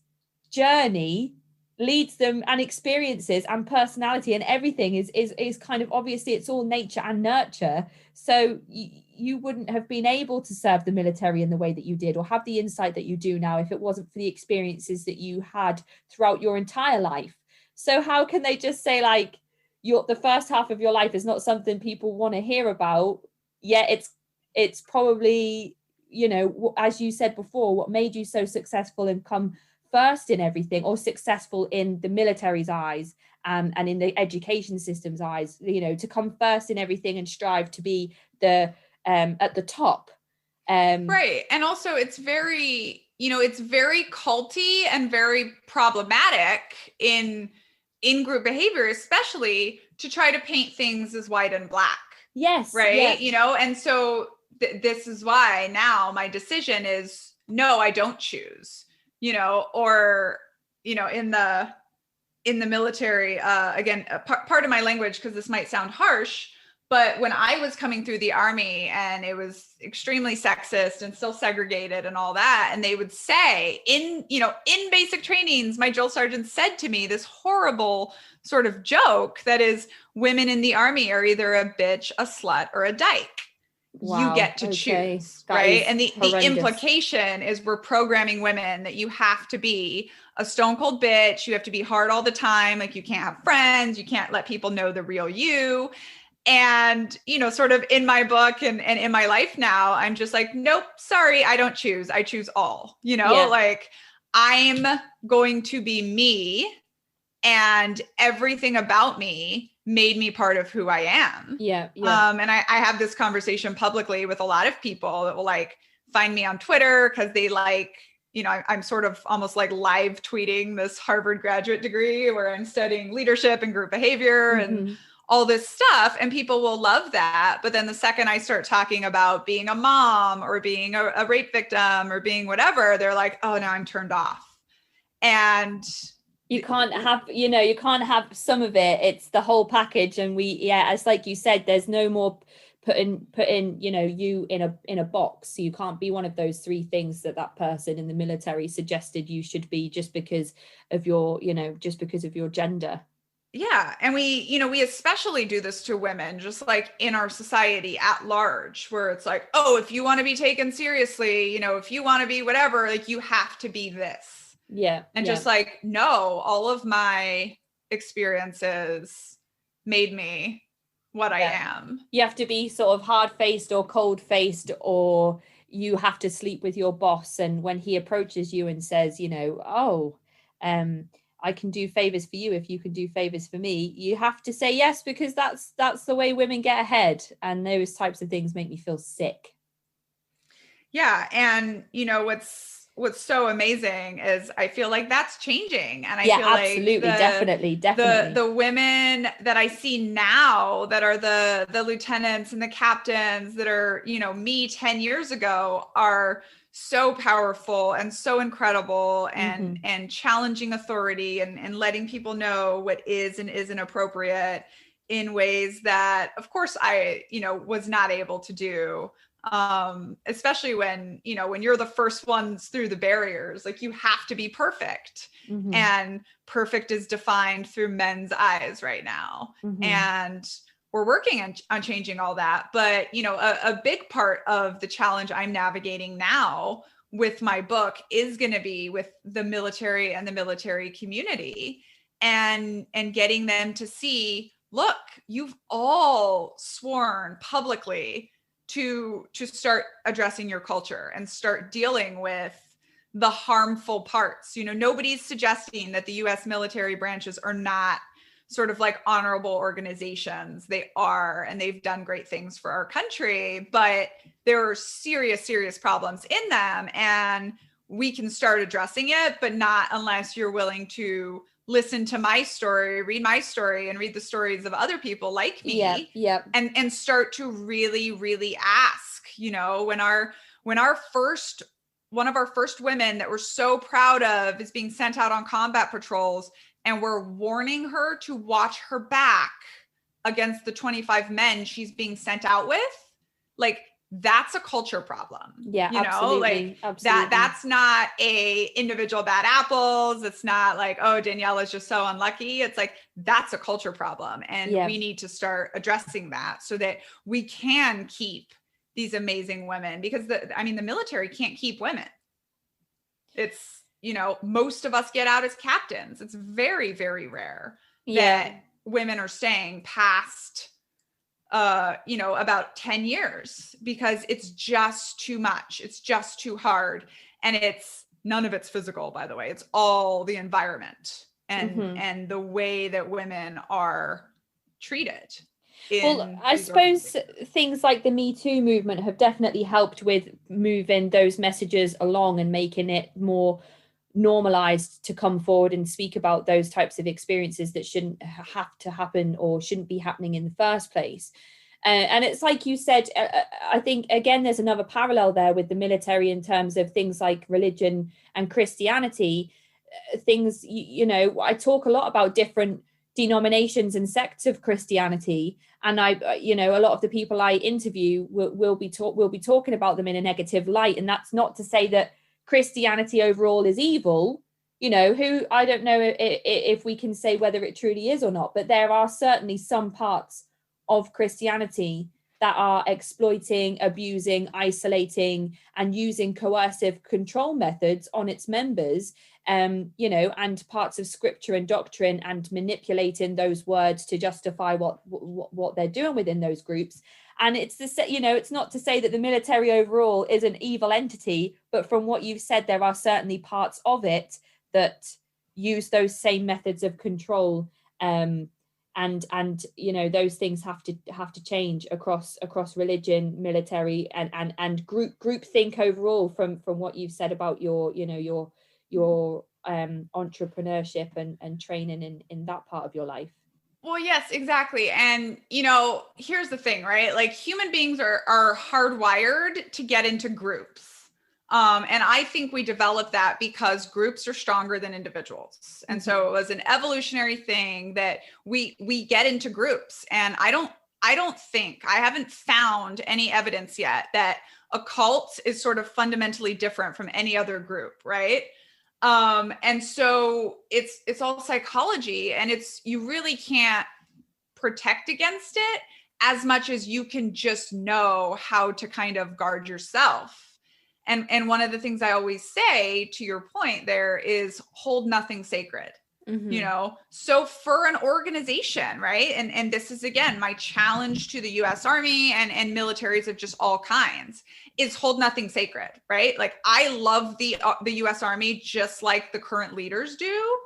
journey leads them, and experiences and personality and everything is kind of, obviously it's all nature and nurture. So you wouldn't have been able to serve the military in the way that you did, or have the insight that you do now, if it wasn't for the experiences that you had throughout your entire life. So how can they just say, like, the first half of your life is not something people want to hear about? Yeah, it's probably, as you said before, what made you so successful and come first in everything, or successful in the military's eyes, and in the education system's eyes, to come first in everything and strive to be the at the top. Right. And also it's very, it's very culty and very problematic in group behavior, especially to try to paint things as white and black. Yes. Right. Yes. And so this is why now my decision is, no, I don't choose. Or, in the military, again, part of my language, because this might sound harsh, but when I was coming through the Army, and it was extremely sexist and still segregated and all that, and they would say in basic trainings, my drill sergeant said to me this horrible sort of joke that is, women in the Army are either a bitch, a slut, or a dyke. Wow. You get to choose, right? And the implication is we're programming women that you have to be a stone cold bitch. You have to be hard all the time. Like, you can't have friends. You can't let people know the real you. And, sort of in my book and in my life now, I'm just like, nope, sorry, I don't choose. I choose all, like I'm going to be me, and everything about me made me part of who I am. Yeah. And I have this conversation publicly with a lot of people that will like find me on Twitter because they like, I'm sort of almost like live tweeting this Harvard graduate degree where I'm studying leadership and group behavior and all this stuff. And people will love that. But then the second I start talking about being a mom or being a rape victim or being whatever, they're like, oh, no, I'm turned off. And you can't have some of it. It's the whole package. And as like you said, there's no more putting you in a box. You can't be one of those three things that person in the military suggested you should be just because of your gender. Yeah. And we especially do this to women, just like in our society at large, where it's like, oh, if you want to be taken seriously, if you want to be whatever, like you have to be this. Yeah. And just like, no, all of my experiences made me what I am. You have to be sort of hard-faced or cold-faced, or you have to sleep with your boss. And when he approaches you and says, I can do favors for you if you can do favors for me, you have to say yes, because that's the way women get ahead. And those types of things make me feel sick. Yeah. And what's so amazing is I feel like that's changing. And I feel absolutely, like definitely. The women that I see now that are the lieutenants and the captains that are, me 10 years ago are so powerful and so incredible and challenging authority and letting people know what is and isn't appropriate in ways that, of course, I, was not able to do. Especially when you're the first ones through the barriers, like you have to be perfect. And perfect is defined through men's eyes right now. And we're working on changing all that. But, a big part of the challenge I'm navigating now with my book is going to be with the military and the military community and getting them to see, look, you've all sworn publicly to start addressing your culture and start dealing with the harmful parts. Nobody's suggesting that the US military branches are not sort of like honorable organizations. They are, and they've done great things for our country, but there are serious, serious problems in them. And we can start addressing it, but not unless you're willing to listen to my story, read my story, and read the stories of other people like me. And start to really, really ask, when one of our first women that we're so proud of is being sent out on combat patrols, and we're warning her to watch her back against the 25 men she's being sent out with, like, that's a culture problem. Yeah, absolutely. That's not a individual bad apples. It's not like, oh, Daniella's just so unlucky. It's like, that's a culture problem. And we need to start addressing that so that we can keep these amazing women, because the military can't keep women. It's, most of us get out as captains. It's very, very rare that women are staying past about 10 years, because it's just too much. It's just too hard. And none of it's physical, by the way. It's all the environment and the way that women are treated. Well, I suppose things like the Me Too movement have definitely helped with moving those messages along and making it more normalized to come forward and speak about those types of experiences that shouldn't have to happen or shouldn't be happening in the first place. And it's like you said, I think, again, there's another parallel there with the military in terms of things like religion and Christianity. Things, I talk a lot about different denominations and sects of Christianity. And a lot of the people I interview will be talking about them in a negative light. And that's not to say that Christianity overall is evil, who I don't know if we can say whether it truly is or not, but there are certainly some parts of Christianity that are exploiting, abusing, isolating, and using coercive control methods on its members. you know, and parts of scripture and doctrine, and manipulating those words to justify what they're doing within those groups. And it's you know, it's not to say that the military overall is an evil entity, but from what you've said, there are certainly parts of it that use those same methods of control. And you know, those things have to change across religion, military, and group think overall, from what you've said about your, you know, your entrepreneurship and training in that part of your life. Well, yes, exactly. And, you know, here's the thing, right? Like, human beings are hardwired to get into groups. And I think we developed that because groups are stronger than individuals. And so it was an evolutionary thing that we get into groups. And I haven't found any evidence yet that a cult is sort of fundamentally different from any other group, right? And so it's all psychology, and you really can't protect against it as much as you can just know how to kind of guard yourself. And one of the things I always say, to your point there, is hold nothing sacred. You know, so for an organization, right? And this is, again, my challenge to the US Army and militaries of just all kinds, is hold nothing sacred, right? Like, I love the US Army just like the current leaders do.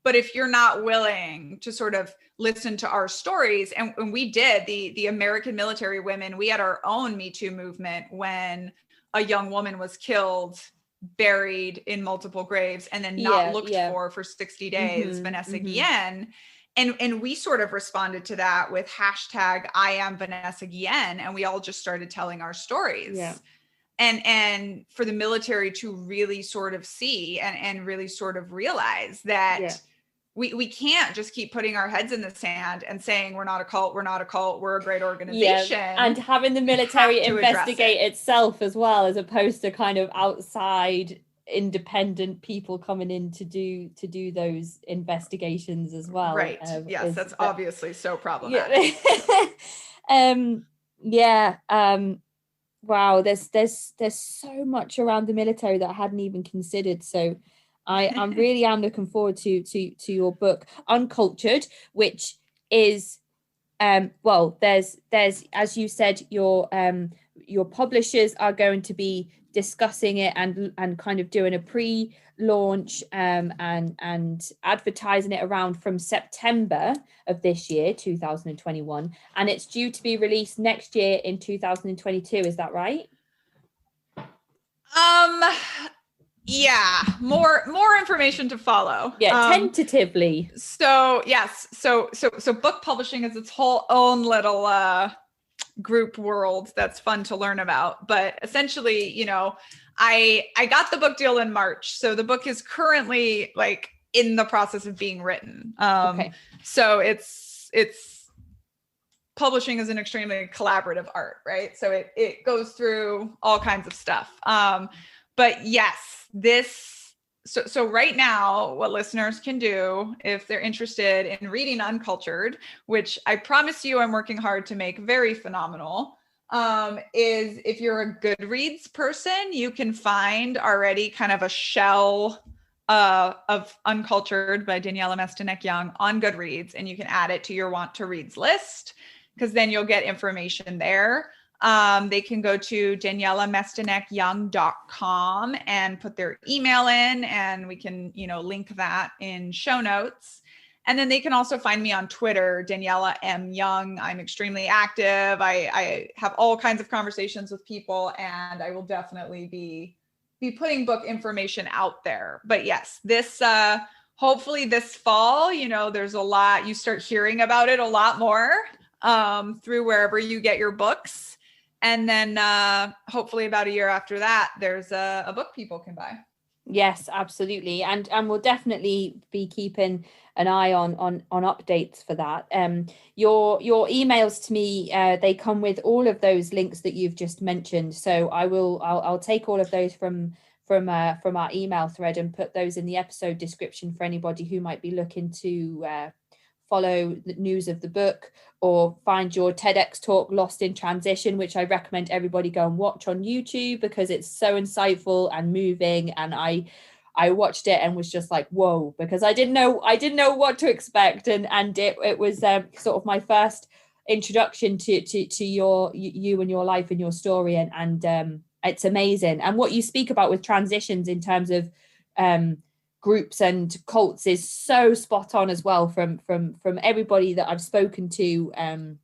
But if you're not willing to sort of listen to our stories, and we did, the American military women, we had our own Me Too movement when a young woman was killed, buried in multiple graves, and then not looked for 60 days, Vanessa Guillen. And we sort of responded to that with hashtag I am Vanessa Guillen. And we all just started telling our stories. Yeah. And for the military to really sort of see and really sort of realize that we can't just keep putting our heads in the sand and saying, we're not a cult, we're a great organization. Yeah. And having the military investigate itself as well, as opposed to kind of outside independent people coming in to do those investigations as well. Right. Yes, that's obviously so problematic. Wow, there's so much around the military that I hadn't even considered. So I'm really am looking forward to your book, Uncultured, which is there's as you said, your publishers are going to be discussing it and kind of doing a pre-launch and advertising it around from September of this year, 2021, and it's due to be released next year in 2022. Is that right? Yeah, more information to follow. Yeah, tentatively. So yes, so book publishing is its whole own little group world that's fun to learn about. But essentially, you know, I got the book deal in March, so the book is currently like in the process of being written. Okay. So it's publishing is an extremely collaborative art, right? So it goes through all kinds of stuff. But yes, so right now, what listeners can do if they're interested in reading Uncultured, which I promise you I'm working hard to make very phenomenal, is if you're a Goodreads person, you can find already kind of a shell of Uncultured by Daniella Mestyanek Young on Goodreads, and you can add it to your want to reads list, because then you'll get information there. They can go to DanielaMestyanekYoung.com and put their email in, and we can, you know, link that in show notes. And then they can also find me on Twitter, Daniella M. Young. I'm extremely active. I have all kinds of conversations with people, and I will definitely be putting book information out there. But yes, this hopefully this fall, you know, there's a lot, you start hearing about it a lot more through wherever you get your books. And then hopefully about a year after that, there's a book people can buy. Yes, absolutely. And we'll definitely be keeping an eye on updates for that. Your emails to me, they come with all of those links that you've just mentioned. So I'll take all of those from our email thread and put those in the episode description for anybody who might be looking to follow the news of the book, or find your TEDx talk Lost in Transition, which I recommend everybody go and watch on YouTube, because it's so insightful and moving, and I I watched it and was just like, whoa, because I didn't know what to expect. And it was sort of my first introduction to you and your life and your story. And it's amazing. And what you speak about with transitions in terms of groups and cults is so spot on as well from everybody that I've spoken to.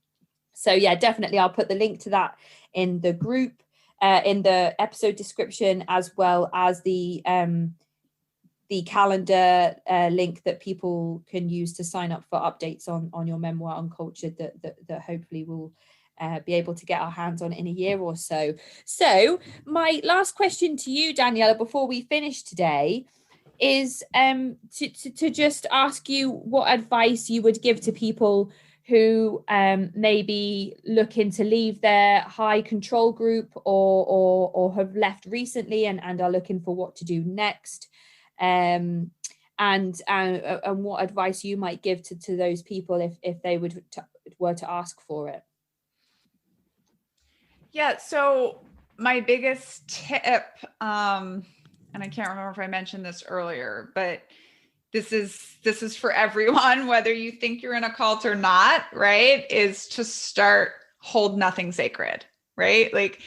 So yeah, definitely I'll put the link to that in the group, in the episode description, as well as the calendar link that people can use to sign up for updates on your memoir on culture that hopefully we'll be able to get our hands on in a year or so. So my last question to you, Daniella, before we finish today, is to just ask you what advice you would give to people who maybe looking to leave their high control group or have left recently and are looking for what to do next, and what advice you might give to those people if they were to ask for it. Yeah, so my biggest tip, and I can't remember if I mentioned this earlier, but this is for everyone, whether you think you're in a cult or not, right? Is to start hold nothing sacred, right? Like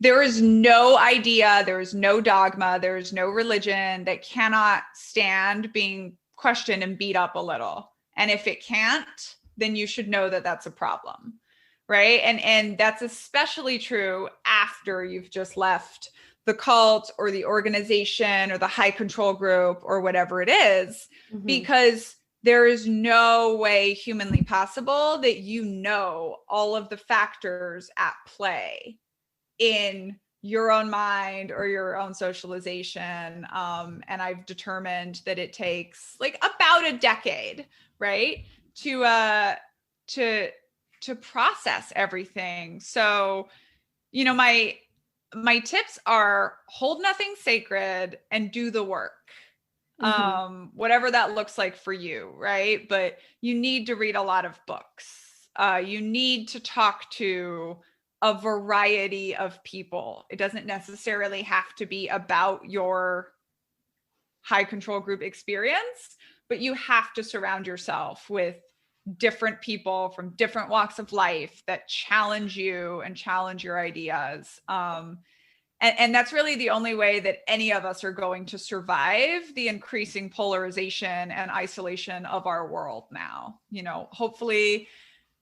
there is no idea, there is no dogma, there is no religion that cannot stand being questioned and beat up a little. And if it can't, then you should know that that's a problem, right? And that's especially true after you've just left the cult or the organization or the high control group or whatever it is, because there is no way humanly possible that you know all of the factors at play in your own mind or your own socialization. And I've determined that it takes like about a decade, right, to process everything. So, you know, my tips are hold nothing sacred and do the work. Whatever that looks like for you, right? But you need to read a lot of books. You need to talk to a variety of people. It doesn't necessarily have to be about your high control group experience, but you have to surround yourself with different people from different walks of life that challenge you and challenge your ideas. And that's really the only way that any of us are going to survive the increasing polarization and isolation of our world now. You know, hopefully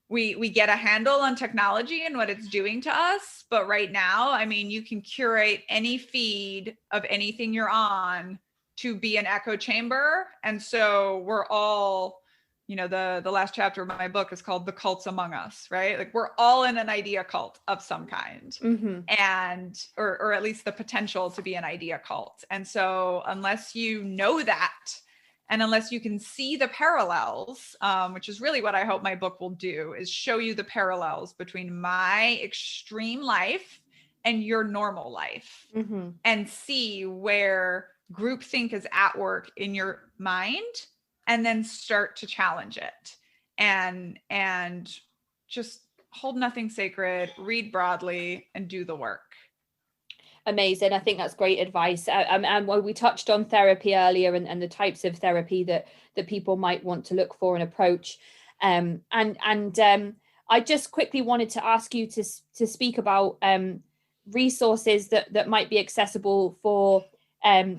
we get a handle on technology and what it's doing to us. But right now, I mean, you can curate any feed of anything you're on to be an echo chamber. And so we're all, you know, the last chapter of my book is called The Cults Among Us, right? Like we're all in an idea cult of some kind, and or at least the potential to be an idea cult. And so unless you know that, and unless you can see the parallels, which is really what I hope my book will do, is show you the parallels between my extreme life and your normal life, and see where groupthink is at work in your mind, and then start to challenge it and just hold nothing sacred, read broadly, and do the work. Amazing. I think that's great advice. And we touched on therapy earlier and the types of therapy that people might want to look for and approach. I just quickly wanted to ask you to speak about resources that might be accessible for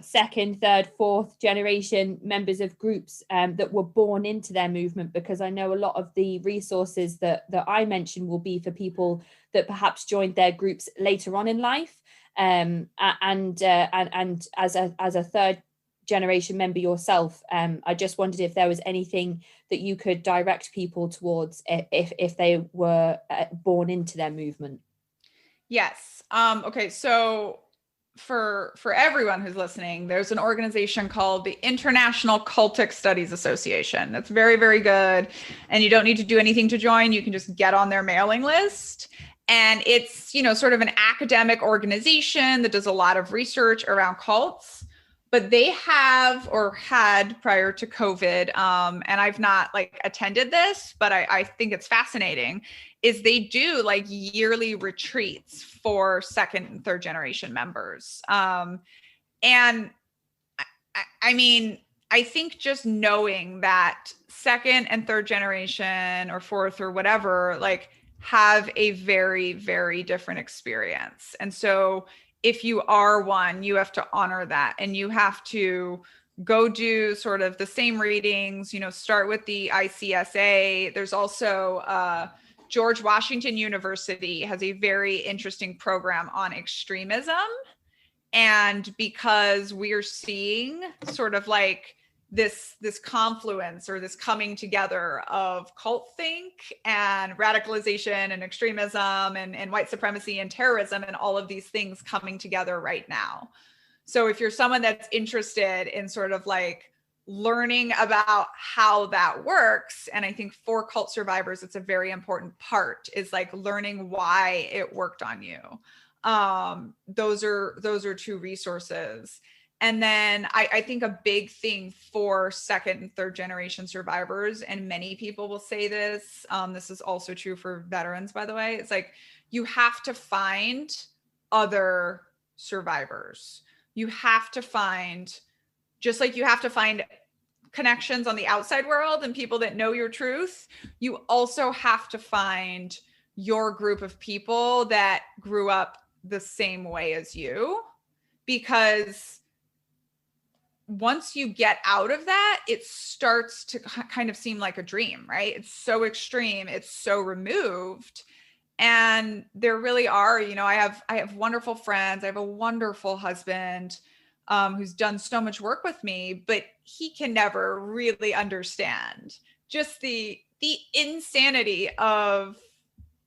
second, third, fourth generation members of groups that were born into their movement, because I know a lot of the resources that I mentioned will be for people that perhaps joined their groups later on in life. And as a third generation member yourself, I just wondered if there was anything that you could direct people towards if they were born into their movement. Yes. Okay. So for everyone who's listening, there's an organization called the International Cultic Studies Association. That's very, very good. And you don't need to do anything to join. You can just get on their mailing list. And it's, you know, sort of an academic organization that does a lot of research around cults. But they have, or had prior to COVID, and I've not like attended this, but I think it's fascinating, is they do like yearly retreats for second and third generation members. And I mean, I think just knowing that second and third generation or fourth or whatever, like, have a very, very different experience. And so if you are one, you have to honor that, and you have to go do sort of the same readings, start with the ICSA. There's also George Washington University has a very interesting program on extremism. And because we're seeing sort of like this confluence or this coming together of cult think and radicalization and extremism and white supremacy and terrorism and all of these things coming together right now. So if you're someone that's interested in sort of like learning about how that works, and I think for cult survivors, it's a very important part, is like learning why it worked on you. Those are two resources. And then I think a big thing for second and third generation survivors, and many people will say this, this is also true for veterans, by the way, it's like you have to find other survivors. You have to find, just like you have to find connections on the outside world and people that know your truth, you also have to find your group of people that grew up the same way as you. Because once you get out of that, it starts to kind of seem like a dream, right? It's so extreme, it's so removed. And there really are, I have wonderful friends. I have a wonderful husband who's done so much work with me, but he can never really understand just the insanity of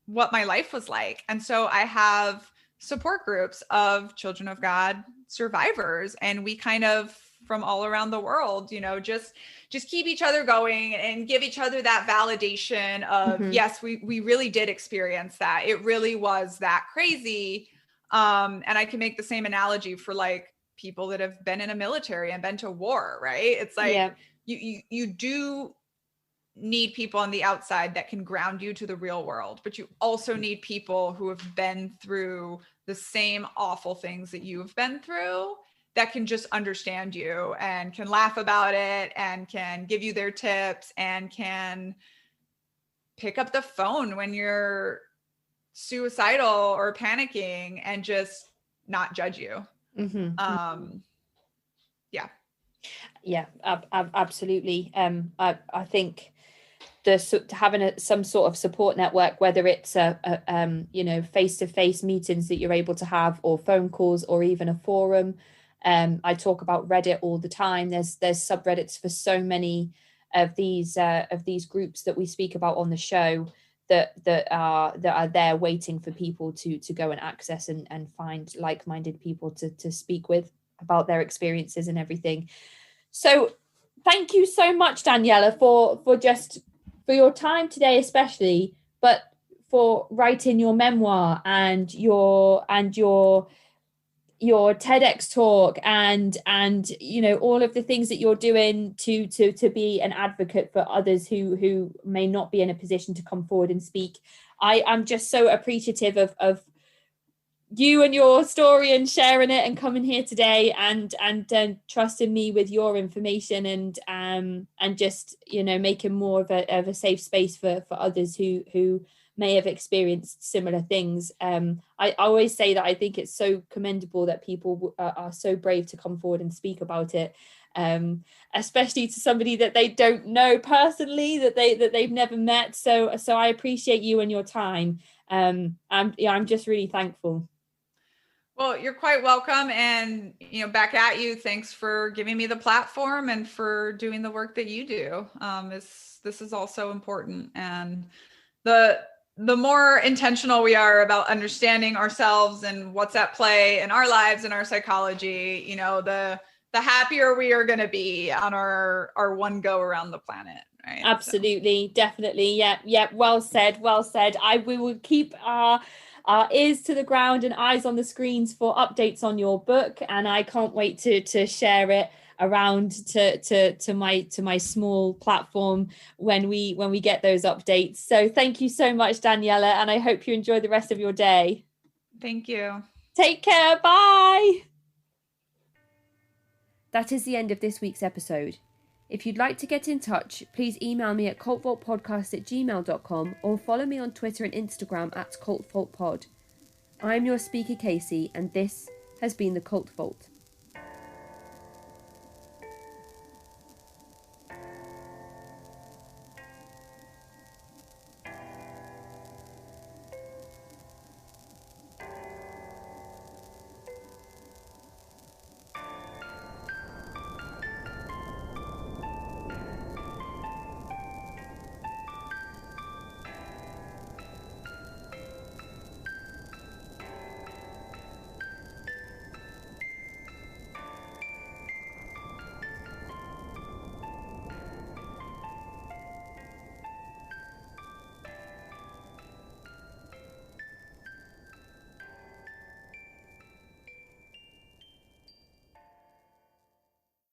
what my life was like. And so I have support groups of Children of God survivors, and we kind of, from all around the world, just keep each other going and give each other that validation of, yes, we really did experience that. It really was that crazy. And I can make the same analogy for like people that have been in a military and been to war, right? It's like, you do need people on the outside that can ground you to the real world, but you also need people who have been through the same awful things that you've been through, that can just understand you and can laugh about it and can give you their tips and can pick up the phone when you're suicidal or panicking and just not judge you. Absolutely. I think having some sort of support network, whether it's face-to-face meetings that you're able to have, or phone calls, or even a forum. I talk about Reddit all the time. There's subreddits for so many of these groups that we speak about on the show that are there waiting for people to go and access and find like-minded people to speak with about their experiences and everything. So thank you so much, Daniella, for your time today, especially, but for writing your memoir and your TEDx talk and all of the things that you're doing to be an advocate for others who may not be in a position to come forward and speak. I'm just so appreciative of you and your story and sharing it and coming here today and trusting me with your information and just making more of a safe space for others who may have experienced similar things. I always say that I think it's so commendable that people are so brave to come forward and speak about it, especially to somebody that they don't know personally, that they've never met. So I appreciate you and your time. I'm just really thankful. Well, you're quite welcome. And, back at you. Thanks for giving me the platform and for doing the work that you do. This is also important. And the more intentional we are about understanding ourselves and what's at play in our lives and our psychology, the happier we are going to be on our one go around the planet. Right? Absolutely. So. Definitely. Yeah. Well said. We will keep our ears to the ground and eyes on the screens for updates on your book, and I can't wait to share it around to my small platform when we get those updates. So thank you so much, Daniella, and I hope you enjoy the rest of your day. Thank you. Take care. Bye. That is the end of this week's episode. If you'd like to get in touch, please email me at cultvaultpodcast@gmail.com or follow me on Twitter and Instagram @cultvaultpod. I'm your speaker, Casey, and this has been the Cult Vault.